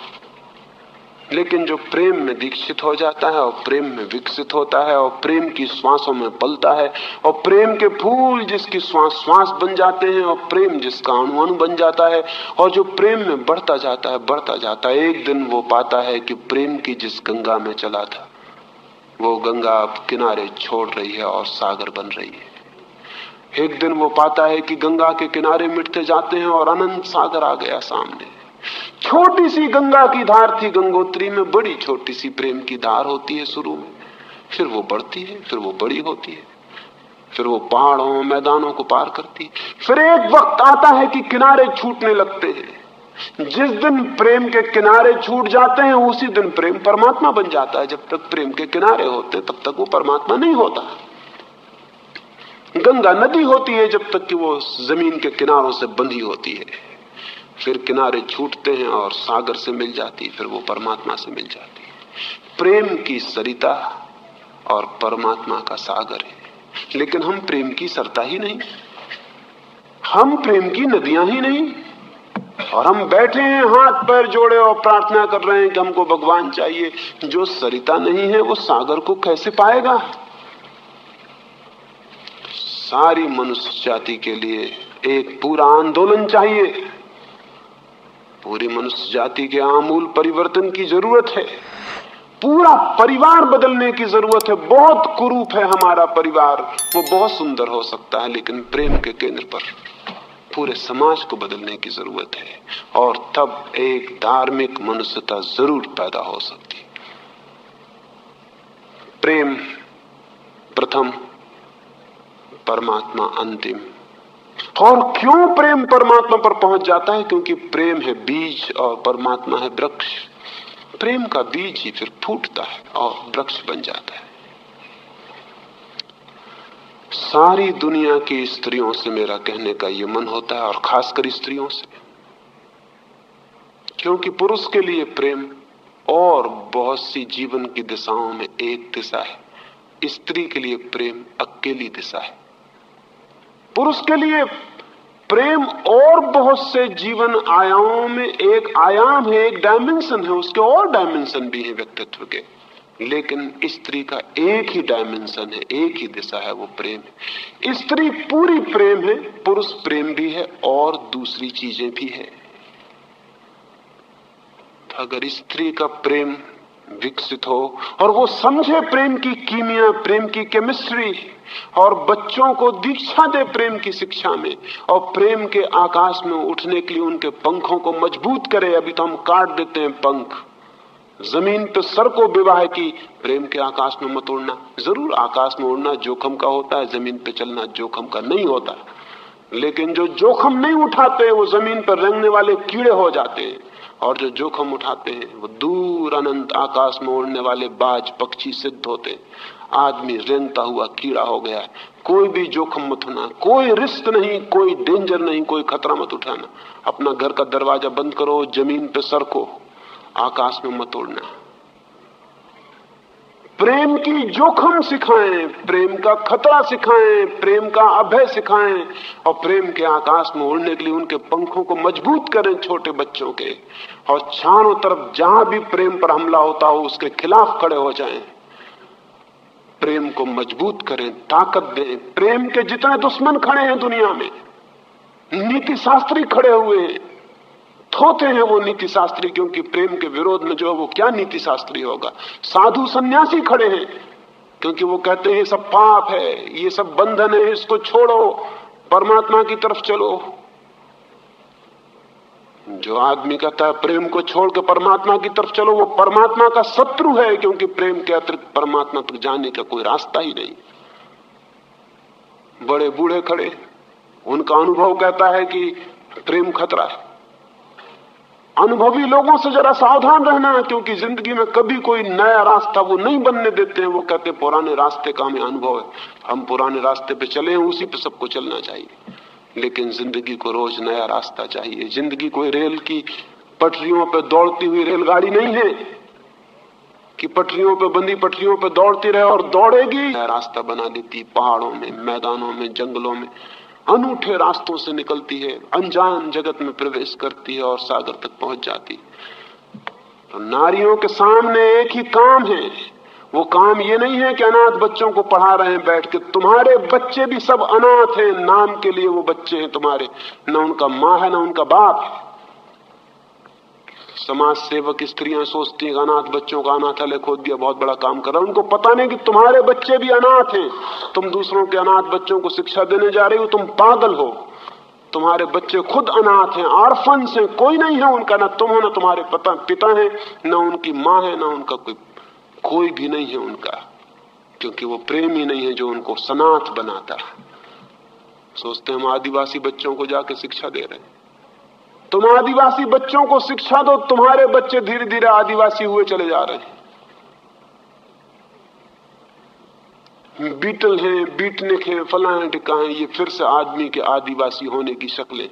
लेकिन जो प्रेम में दीक्षित हो जाता है और प्रेम में विकसित होता है और प्रेम की श्वासों में पलता है और प्रेम के फूल जिसकी श्वास श्वास बन जाते हैं और प्रेम जिसका अणु अणु बन जाता है, और जो प्रेम में बढ़ता जाता है, बढ़ता जाता है, एक दिन वो पाता है कि प्रेम की जिस गंगा में चला था वो गंगा अब किनारे छोड़ रही है और सागर बन रही है। एक दिन वो पाता है कि गंगा के किनारे मिटते जाते हैं और अनंत सागर आ गया सामने। छोटी सी गंगा की धार थी गंगोत्री में, बड़ी छोटी सी प्रेम की धार होती है शुरू में, फिर वो बढ़ती है, फिर वो बड़ी होती है, फिर वो पहाड़ों मैदानों को पार करती है। फिर एक वक्त आता है कि किनारे छूटने लगते हैं। जिस दिन प्रेम के किनारे छूट जाते हैं उसी दिन प्रेम परमात्मा बन जाता है। जब तक प्रेम के किनारे होते तब तक वो परमात्मा नहीं होता। गंगा नदी होती है जब तक कि वो जमीन के किनारों से बंधी होती है, फिर किनारे छूटते हैं और सागर से मिल जाती, फिर वो परमात्मा से मिल जाती है। प्रेम की सरिता और परमात्मा का सागर है। लेकिन हम प्रेम की सरता ही नहीं, हम प्रेम की नदियां ही नहीं, और हम बैठे हैं हाथ पैर जोड़े और प्रार्थना कर रहे हैं कि हमको भगवान चाहिए। जो सरिता नहीं है वो सागर को कैसे पाएगा? सारी मनुष्य जाति के लिए एक पूरा आंदोलन चाहिए। पूरी मनुष्य जाति के आमूल परिवर्तन की जरूरत है। पूरा परिवार बदलने की जरूरत है। बहुत कुरूप है हमारा परिवार, वो बहुत सुंदर हो सकता है, लेकिन प्रेम के केंद्र पर पूरे समाज को बदलने की जरूरत है। और तब एक धार्मिक मनुष्यता जरूर पैदा हो सकती। प्रेम प्रथम, परमात्मा अंतिम। और क्यों प्रेम परमात्मा पर पहुंच जाता है? क्योंकि प्रेम है बीज और परमात्मा है वृक्ष। प्रेम का बीज ही फिर फूटता है और वृक्ष बन जाता है। सारी दुनिया की स्त्रियों से मेरा कहने का ये मन होता है, और खासकर स्त्रियों से, क्योंकि पुरुष के लिए प्रेम और बहुत सी जीवन की दिशाओं में एक दिशा है, स्त्री के लिए प्रेम अकेली दिशा है। पुरुष के लिए प्रेम और बहुत से जीवन आयामों में एक आयाम है, एक डायमेंशन है, उसके और डायमेंशन भी हैं व्यक्तित्व के, लेकिन स्त्री का एक ही डायमेंशन है, एक ही दिशा है, वो प्रेम है। स्त्री पूरी प्रेम है, पुरुष प्रेम भी है और दूसरी चीजें भी है। अगर स्त्री का प्रेम विकसित हो और वो समझे प्रेम की कीमिया, प्रेम की केमिस्ट्री, और बच्चों को दीक्षा दे प्रेम की शिक्षा में, और प्रेम के आकाश में उठने के लिए उनके पंखों को मजबूत करे। अभी तो हम काट देते हैं पंख, जमीन पे सर को विवाह की, प्रेम के आकाश में मत उड़ना। जरूर आकाश में उड़ना जोखम का होता है, जमीन पे चलना जोखम का नहीं होता, लेकिन जो जोखम नहीं उठाते वो जमीन पर रेंगने वाले कीड़े हो जाते हैं, और जो जोखम उठाते हैं वो दूर अनंत आकाश में उड़ने वाले बाज पक्षी सिद्ध होते हैं। आदमी रेंगता हुआ कीड़ा हो गया है। कोई भी जोखम मत उठाना, कोई रिस्क नहीं, कोई डेंजर नहीं, कोई खतरा मत उठाना। अपना घर का दरवाजा बंद करो, जमीन पे सरको, आकाश में मत उड़ना। प्रेम की जोखम सिखाएं, प्रेम का खतरा सिखाएं, प्रेम का अभय सिखाएं, और प्रेम के आकाश में उड़ने के लिए उनके पंखों को मजबूत करें छोटे बच्चों के, और चारों तरफ जहां भी प्रेम पर हमला होता हो उसके खिलाफ खड़े हो जाएं। प्रेम को मजबूत करें, ताकत दें। प्रेम के जितने दुश्मन खड़े हैं दुनिया में, नीति शास्त्री खड़े हुए हैं, थोते हैं वो नीति शास्त्री, क्योंकि प्रेम के विरोध में जो है वो क्या नीति शास्त्री होगा। साधु सन्यासी खड़े हैं, क्योंकि वो कहते हैं ये सब पाप है, ये सब बंधन है, इसको छोड़ो, परमात्मा की तरफ चलो। जो आदमी कहता है प्रेम को छोड़ के परमात्मा की तरफ चलो, वो परमात्मा का शत्रु है, क्योंकि प्रेम के अतिरिक्त परमात्मा तक जाने का कोई रास्ता ही नहीं। बड़े बूढ़े खड़े, उनका अनुभव कहता है कि प्रेम खतरा है। अनुभवी लोगों से जरा सावधान रहना, क्योंकि जिंदगी में कभी कोई नया रास्ता वो नहीं बनने देते हैं। वो कहते पुराने रास्ते का हमें अनुभव है, हम पुराने रास्ते पे चले हैं, उसी पे सबको चलना चाहिए। लेकिन जिंदगी को रोज नया रास्ता चाहिए। जिंदगी कोई रेल की पटरियों पे दौड़ती हुई रेलगाड़ी नहीं है कि पटरियों पे बंधी पटरियों पे दौड़ती रहे और दौड़ेगी। नया रास्ता बना देती, पहाड़ों में, मैदानों में, जंगलों में, अनूठे रास्तों से निकलती है, अनजान जगत में प्रवेश करती है और सागर तक पहुंच जाती है। तो नारियों के सामने एक ही काम है। वो काम ये नहीं है कि अनाथ बच्चों को पढ़ा रहे हैं बैठ के। तुम्हारे बच्चे भी सब अनाथ हैं, नाम के लिए वो बच्चे हैं तुम्हारे, न उनका माँ है न उनका बाप है। समाज सेवक स्त्रियां सोचती हैं अनाथ बच्चों का अनाथालय खोद दिया, बहुत बड़ा काम कर रहा है। उनको पता नहीं कि तुम्हारे बच्चे भी अनाथ हैं। तुम दूसरों के अनाथ बच्चों को शिक्षा देने जा रही हो, तुम पागल हो। तुम्हारे बच्चे खुद अनाथ हैं, ऑर्फन्स हैं, कोई नहीं है उनका, न तुम हो न तुम्हारे पिता है, न उनकी माँ है, न उनका कोई भी नहीं है उनका, क्योंकि वो प्रेम ही नहीं है जो उनको सनाथ बनाता है। सोचते हैं हम आदिवासी बच्चों को जाके शिक्षा दे रहे हैं। तुम आदिवासी बच्चों को शिक्षा दो, तुम्हारे बच्चे धीरे धीरे आदिवासी हुए चले जा रहे हैं। बीटल हैं, बीटनिक हैं, फला हैं, टिक्का हैं, ये फिर से आदमी के आदिवासी होने की शक्लें।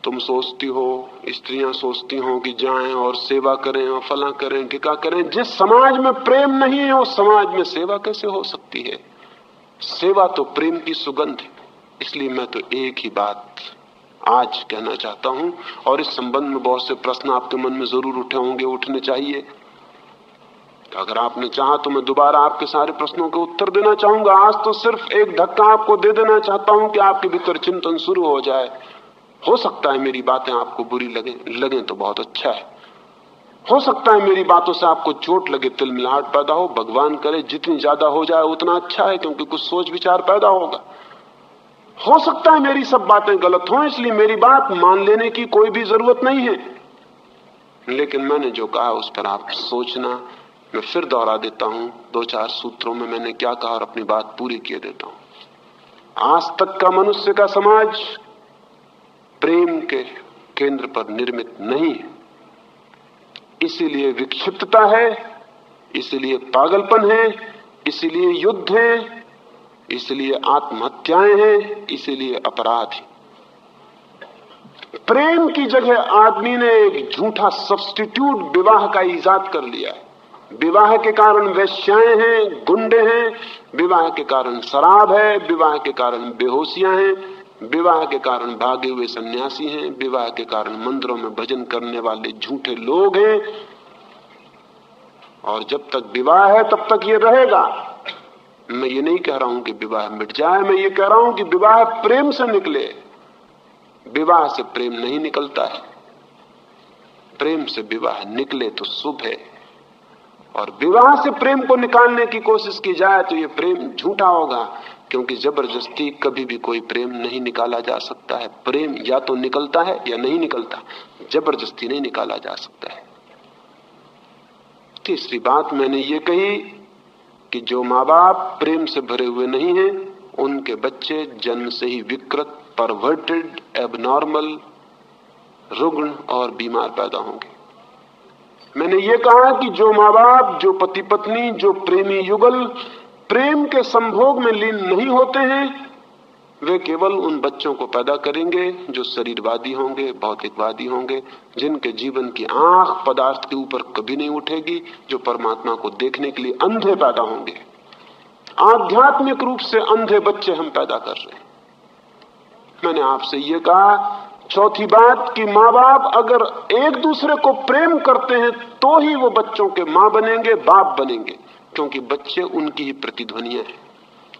तुम सोचती हो, स्त्रियां सोचती हो कि जाएं और सेवा करें और फला करें, टिक्का करें। जिस समाज में प्रेम नहीं है उस समाज में सेवा कैसे हो सकती है? सेवा तो प्रेम की सुगंध है। इसलिए मैं तो एक ही बात आज कहना चाहता हूं, और इस संबंध में बहुत से प्रश्न आपके मन में जरूर उठे होंगे, उठने चाहिए। तो अगर आपने चाहा तो मैं दोबारा आपके सारे प्रश्नों के उत्तर देना चाहूंगा। आज तो सिर्फ एक धक्का आपको दे देना चाहता हूं कि आपके भीतर चिंतन शुरू हो जाए। हो सकता है मेरी बातें आपको बुरी लगे तो बहुत अच्छा है। हो सकता है मेरी बातों से आपको चोट लगे, तिलमिलाहट पैदा हो। भगवान करे जितनी ज्यादा हो जाए उतना अच्छा है, क्योंकि कुछ सोच विचार पैदा होगा। हो सकता है मेरी सब बातें गलत हों, इसलिए मेरी बात मान लेने की कोई भी जरूरत नहीं है। लेकिन मैंने जो कहा उस पर आप सोचना। मैं फिर दोहरा देता हूं, 2-4 सूत्रों में मैंने क्या कहा और अपनी बात पूरी किए देता हूं। आज तक का मनुष्य का समाज प्रेम के केंद्र पर निर्मित नहीं है। इसीलिए विक्षिप्तता है, इसीलिए पागलपन है, इसीलिए युद्ध है, इसलिए आत्महत्याएं हैं, इसीलिए अपराध है। प्रेम की जगह आदमी ने एक झूठा सब्स्टिट्यूट विवाह का इजाद कर लिया है। विवाह के कारण वेश्याएं हैं, गुंडे हैं, विवाह के कारण शराब है, विवाह के कारण बेहोशियां हैं, विवाह के कारण भागे हुए सन्यासी हैं, विवाह के कारण मंदिरों में भजन करने वाले झूठे लोग हैं। और जब तक विवाह है तब तक ये रहेगा। मैं ये नहीं कह रहा हूं कि विवाह मिट जाए, मैं ये कह रहा हूं कि विवाह प्रेम से निकले। विवाह से प्रेम नहीं निकलता है, प्रेम से विवाह निकले तो शुभ है। और विवाह से प्रेम को निकालने की कोशिश की जाए तो ये प्रेम झूठा होगा, क्योंकि जबरदस्ती कभी भी कोई प्रेम नहीं निकाला जा सकता है। प्रेम या तो निकलता है या नहीं निकलता, जबरदस्ती नहीं निकाला जा सकता है। तीसरी बात मैंने ये कही कि जो माँ बाप प्रेम से भरे हुए नहीं हैं, उनके बच्चे जन्म से ही विकृत, परवर्टेड, एबनॉर्मल, रुग्ण और बीमार पैदा होंगे। मैंने ये कहा कि जो माँ बाप, जो पति पत्नी, जो प्रेमी युगल प्रेम के संभोग में लीन नहीं होते हैं, वे केवल उन बच्चों को पैदा करेंगे जो शरीरवादी होंगे, भौतिकवादी होंगे, जिनके जीवन की आंख पदार्थ के ऊपर कभी नहीं उठेगी, जो परमात्मा को देखने के लिए अंधे पैदा होंगे। आध्यात्मिक रूप से अंधे बच्चे हम पैदा कर रहे हैं। मैंने आपसे ये कहा, चौथी बात कि माँ बाप अगर एक दूसरे को प्रेम करते हैं तो ही वो बच्चों के माँ बनेंगे, बाप बनेंगे, क्योंकि बच्चे उनकी ही प्रतिध्वनियां हैं।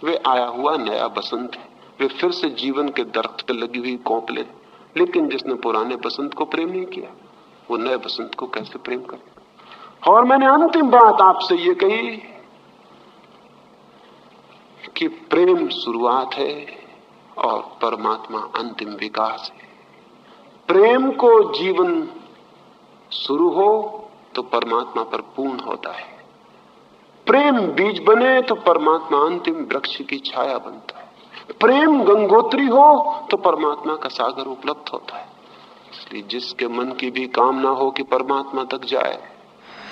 वे आया हुआ नया बसंत है, वे फिर से जीवन के दरख्त पर लगी हुई कोंपले। लेकिन जिसने पुराने बसंत को प्रेम नहीं किया, वो नए बसंत को कैसे प्रेम करे। और मैंने अंतिम बात आपसे ये कही कि प्रेम शुरुआत है और परमात्मा अंतिम विकास है। प्रेम को जीवन शुरू हो तो परमात्मा पर पूर्ण होता है। प्रेम बीज बने तो परमात्मा अंतिम वृक्ष की छाया बनता है। प्रेम गंगोत्री हो तो परमात्मा का सागर उपलब्ध होता है। इसलिए जिसके मन की भी कामना हो कि परमात्मा तक जाए,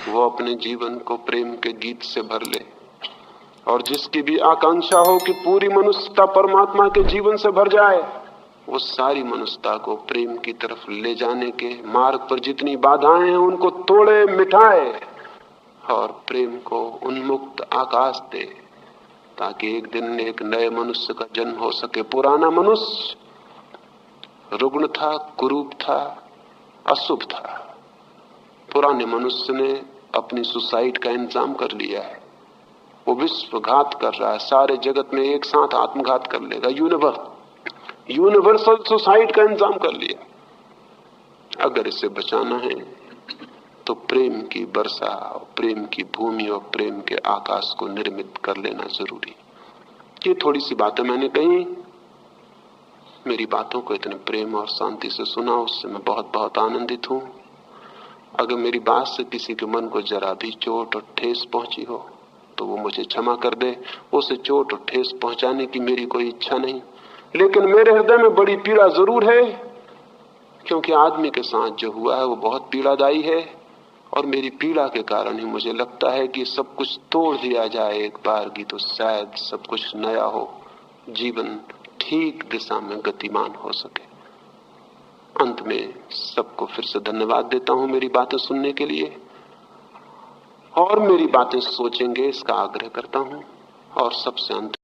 वो अपने जीवन को प्रेम के गीत से भर ले। और जिसकी भी आकांक्षा हो कि पूरी मनुष्यता परमात्मा के जीवन से भर जाए, वो सारी मनुष्यता को प्रेम की तरफ ले जाने के मार्ग पर जितनी बाधाएं हैं उनको तोड़े, मिटाए और प्रेम को उन्मुक्त आकाश दे, ताकि एक दिन एक नए मनुष्य का जन्म हो सके। पुराना मनुष्य रुग्ण था, कुरूप था, अशुभ था। पुराने मनुष्य ने अपनी सुसाइड का इंतजाम कर लिया है, वो विश्वघात कर रहा है, सारे जगत में एक साथ आत्मघात कर लेगा। यूनिवर्सल सुसाइड का इंतजाम कर लिया। अगर इसे बचाना है तो प्रेम की वर्षा, प्रेम की भूमि और प्रेम के आकाश को निर्मित कर लेना जरूरी। ये थोड़ी सी बातें मैंने कही। मेरी बातों को इतने प्रेम और शांति से सुना, उससे मैं बहुत बहुत आनंदित हूं। अगर मेरी बात से किसी के मन को जरा भी चोट और ठेस पहुंची हो तो वो मुझे क्षमा कर दे। उसे चोट और ठेस पहुंचाने की मेरी कोई इच्छा नहीं, लेकिन मेरे हृदय में बड़ी पीड़ा जरूर है, क्योंकि आदमी के साथ जो हुआ है वो बहुत पीड़ादायी है। और मेरी पीड़ा के कारण ही मुझे लगता है कि सब कुछ तोड़ दिया जाए एक बार की तो शायद सब कुछ नया हो, जीवन ठीक दिशा में गतिमान हो सके। अंत में सबको फिर से धन्यवाद देता हूं मेरी बातें सुनने के लिए, और मेरी बातें सोचेंगे इसका आग्रह करता हूं। और सबसे अंत